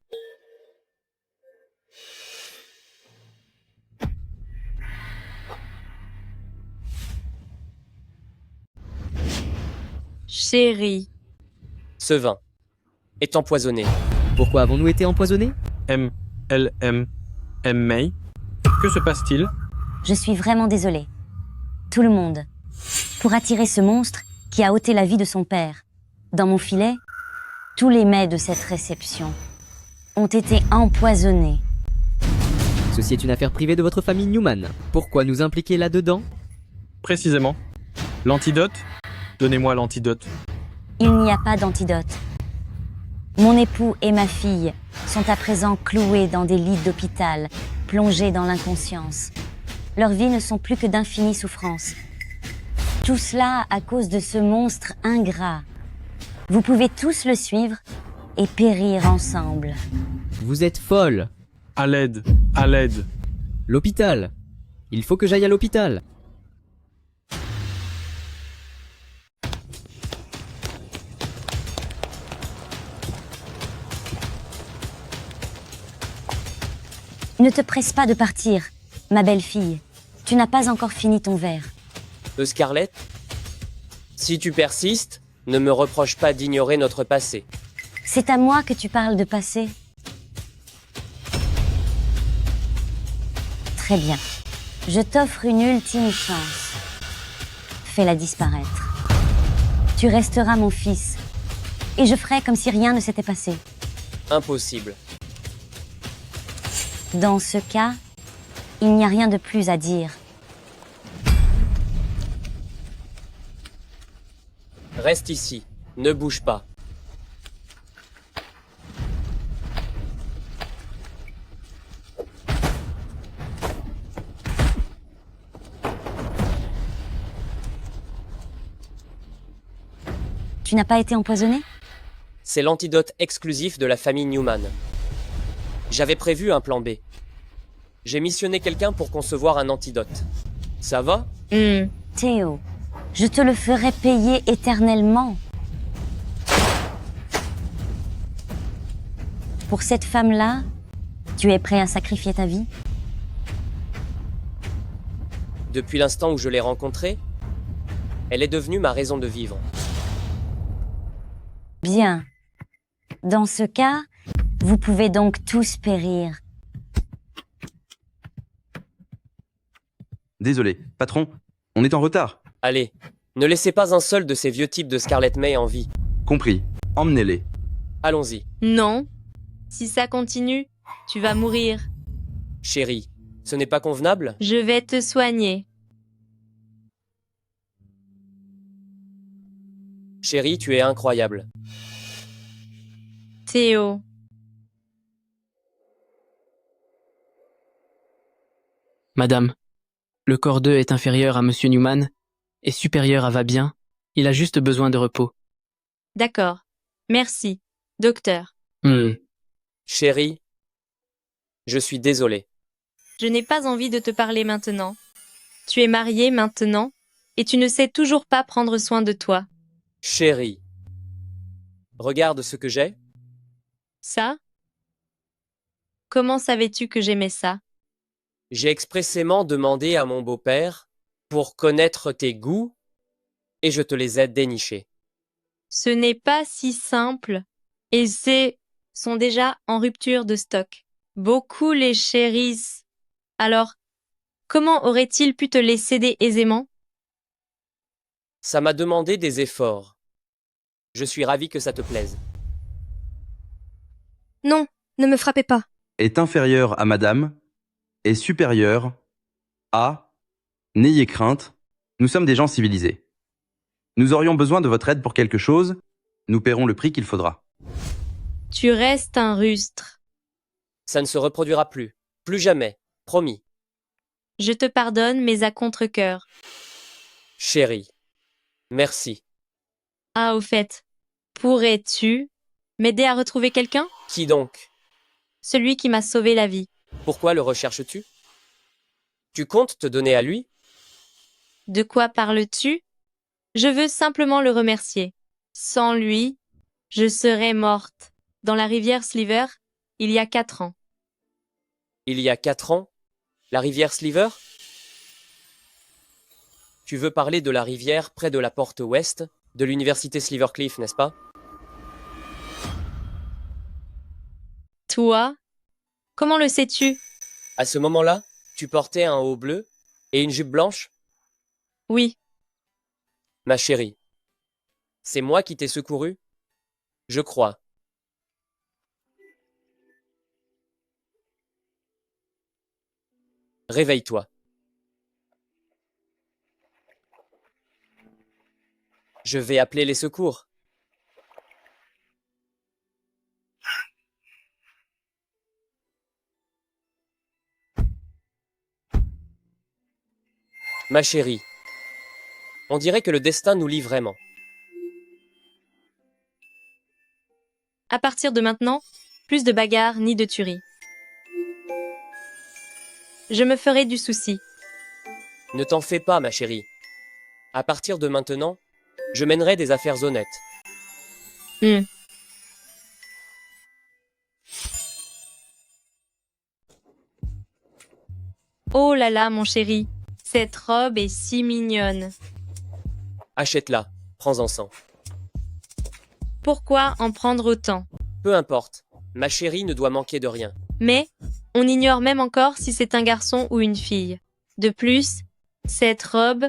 Chérie. Ce vin est empoisonné. Pourquoi avons-nous été empoisonnés? M. May. Que se passe-t-il? Je suis vraiment désolée. Tout le monde. Pour attirer ce monstre qui a ôté la vie de son père. Dans mon filet, tous les mets de cette réception ont été empoisonnés. Ceci est une affaire privée de votre famille Newman. Pourquoi nous impliquer là-dedans? Précisément. L'antidote? Donnez-moi l'antidote. Il n'y a pas d'antidote. Mon époux et ma fille sont à présent cloués dans des lits d'hôpital, plongés dans l'inconscience. Leurs vies ne sont plus que d'infinies souffrances. Tout cela à cause de ce monstre ingrat. Vous pouvez tous le suivre et périr ensemble. Vous êtes folle. À l'aide, à l'aide. L'hôpital. Il faut que j'aille à l'hôpital. Ne te presse pas de partir, ma belle-fille. Tu n'as pas encore fini ton verre. Scarlett, si tu persistes, ne me reproche pas d'ignorer notre passé. C'est à moi que tu parles de passé. Très bien. Je t'offre une ultime chance. Fais-la disparaître. Tu resteras mon fils. Et je ferai comme si rien ne s'était passé. Impossible. Dans ce cas, il n'y a rien de plus à dire. Reste ici. Ne bouge pas. Tu n'as pas été empoisonné? C'est l'antidote exclusif de la famille Newman. J'avais prévu un plan B. J'ai missionné quelqu'un pour concevoir un antidote. Ça va? Théo, je te le ferai payer éternellement. Pour cette femme-là, tu es prêt à sacrifier ta vie? Depuis l'instant où je l'ai rencontrée, elle est devenue ma raison de vivre. Bien. Dans ce cas, vous pouvez donc tous périr. Désolé, patron, on est en retard. Allez, ne laissez pas un seul de ces vieux types de Scarlet May en vie. Compris, emmenez-les. Allons-y. Non. Si ça continue, tu vas mourir. Chérie, ce n'est pas convenable? Je vais te soigner. Chérie, tu es incroyable. Théo. Madame, le corps 2 est inférieur à Monsieur Newman et supérieur à Va-Bien. Il a juste besoin de repos. D'accord. Merci, docteur. Chérie, je suis désolé. Je n'ai pas envie de te parler maintenant. Tu es marié maintenant et tu ne sais toujours pas prendre soin de toi. Chérie, regarde ce que j'ai. Ça? Comment savais-tu que j'aimais ça? J'ai expressément demandé à mon beau-père pour connaître tes goûts et je te les ai dénichés. Ce n'est pas si simple et sont déjà en rupture de stock. Beaucoup les chérissent. Alors, comment aurait-il pu te les céder aisément? Ça m'a demandé des efforts. Je suis ravi que ça te plaise. Non, ne me frappez pas. Est inférieur à madame et supérieur à... N'ayez crainte, nous sommes des gens civilisés. Nous aurions besoin de votre aide pour quelque chose, nous paierons le prix qu'il faudra. Tu restes un rustre. Ça ne se reproduira plus. Plus jamais. Promis. Je te pardonne, mais à contre-cœur. Chérie, merci. Ah, au fait, pourrais-tu m'aider à retrouver quelqu'un? Qui donc? Celui qui m'a sauvé la vie. Pourquoi le recherches-tu? Tu comptes te donner à lui? De quoi parles-tu? Je veux simplement le remercier. Sans lui, je serais morte. Dans la rivière Sliver, il y a 4 ans. Il y a 4 ans? La rivière Sliver? Tu veux parler de la rivière près de la porte ouest de l'université Slivercliff, n'est-ce pas? Toi? Comment le sais-tu? À ce moment-là, tu portais un haut bleu et une jupe blanche? Oui. Ma chérie, c'est moi qui t'ai secouru? Je crois. Réveille-toi. Je vais appeler les secours. Ma chérie, on dirait que le destin nous lie vraiment. À partir de maintenant, plus de bagarres ni de tueries. Je me ferai du souci. Ne t'en fais pas, ma chérie. À partir de maintenant, je mènerai des affaires honnêtes. Oh là là, mon chéri, cette robe est si mignonne. Achète-la, prends-en 100. Pourquoi en prendre autant? Peu importe, ma chérie ne doit manquer de rien. Mais on ignore même encore si c'est un garçon ou une fille. De plus, cette robe,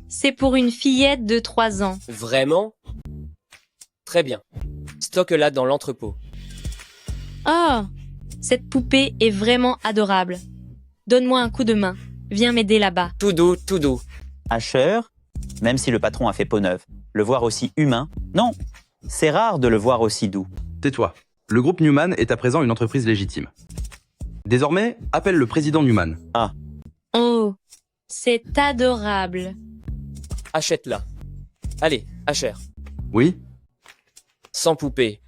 c'est pour une fillette de 3 ans. Vraiment? Très bien. Stocke-la dans l'entrepôt. Oh, cette poupée est vraiment adorable. Donne-moi un coup de main. Viens m'aider là-bas. Tout doux, tout doux. Asher, même si le patron a fait peau neuve, le voir aussi humain. Non, c'est rare de le voir aussi doux. Tais-toi. Le groupe Newman est à présent une entreprise légitime. Désormais, appelle le président Newman. Ah. Oh, c'est adorable. Achète-la. Allez, Asher. Oui? Sans poupée.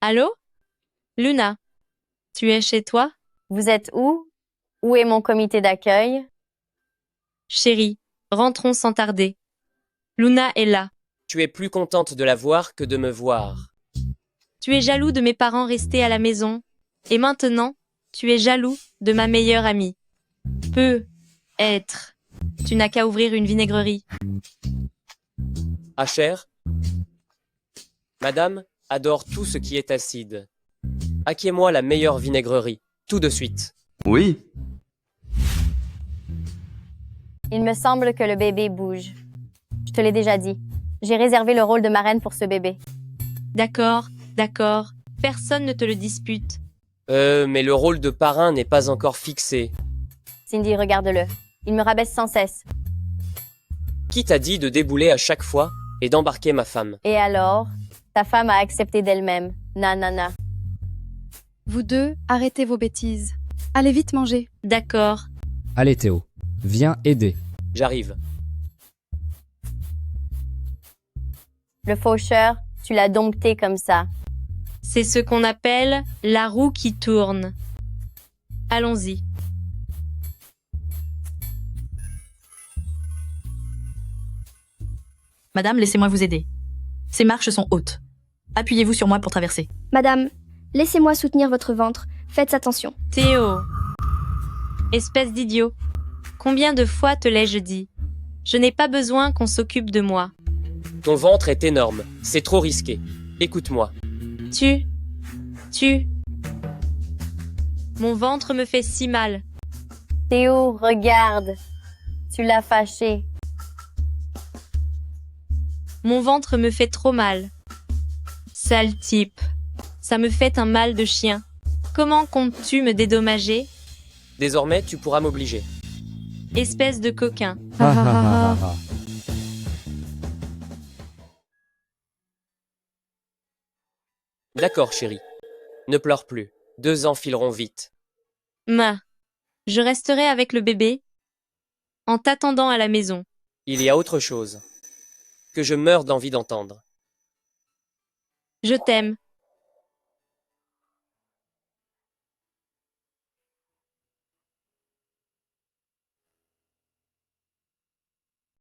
Allô? Luna, tu es chez toi? Vous êtes où? Où est mon comité d'accueil? Chérie, rentrons sans tarder. Luna est là. Tu es plus contente de la voir que de me voir. Tu es jaloux de mes parents restés à la maison. Et maintenant, tu es jaloux de ma meilleure amie. Peut être. Tu n'as qu'à ouvrir une vinaigrerie. Asher, Madame adore tout ce qui est acide. Acquiers-moi la meilleure vinaigrerie, tout de suite. Oui. Il me semble que le bébé bouge. Je te l'ai déjà dit. J'ai réservé le rôle de marraine pour ce bébé. D'accord, d'accord. Personne ne te le dispute. Mais le rôle de parrain n'est pas encore fixé. Cindy, regarde-le. Il me rabaisse sans cesse. Qui t'a dit de débouler à chaque fois et d'embarquer ma femme? Et alors? Ta femme a accepté d'elle-même. Nanana. Vous deux, arrêtez vos bêtises. Allez vite manger. D'accord. Allez Théo, viens aider. J'arrive. Le faucheur, tu l'as dompté comme ça. C'est ce qu'on appelle la roue qui tourne. Allons-y. Madame, laissez-moi vous aider. Ces marches sont hautes. Appuyez-vous sur moi pour traverser. Madame, laissez-moi soutenir votre ventre. Faites attention. Théo. Espèce d'idiot. Combien de fois te l'ai-je dit? Je n'ai pas besoin qu'on s'occupe de moi. Ton ventre est énorme, c'est trop risqué. Écoute-moi. Mon ventre me fait si mal. Théo, regarde. Tu l'as fâché. Mon ventre me fait trop mal. Sale type. Ça me fait un mal de chien. Comment comptes-tu me dédommager? Désormais, tu pourras m'obliger. Espèce de coquin. D'accord, chérie. Ne pleure plus. 2 ans fileront vite. Je resterai avec le bébé en t'attendant à la maison. Il y a autre chose que je meurs d'envie d'entendre. Je t'aime.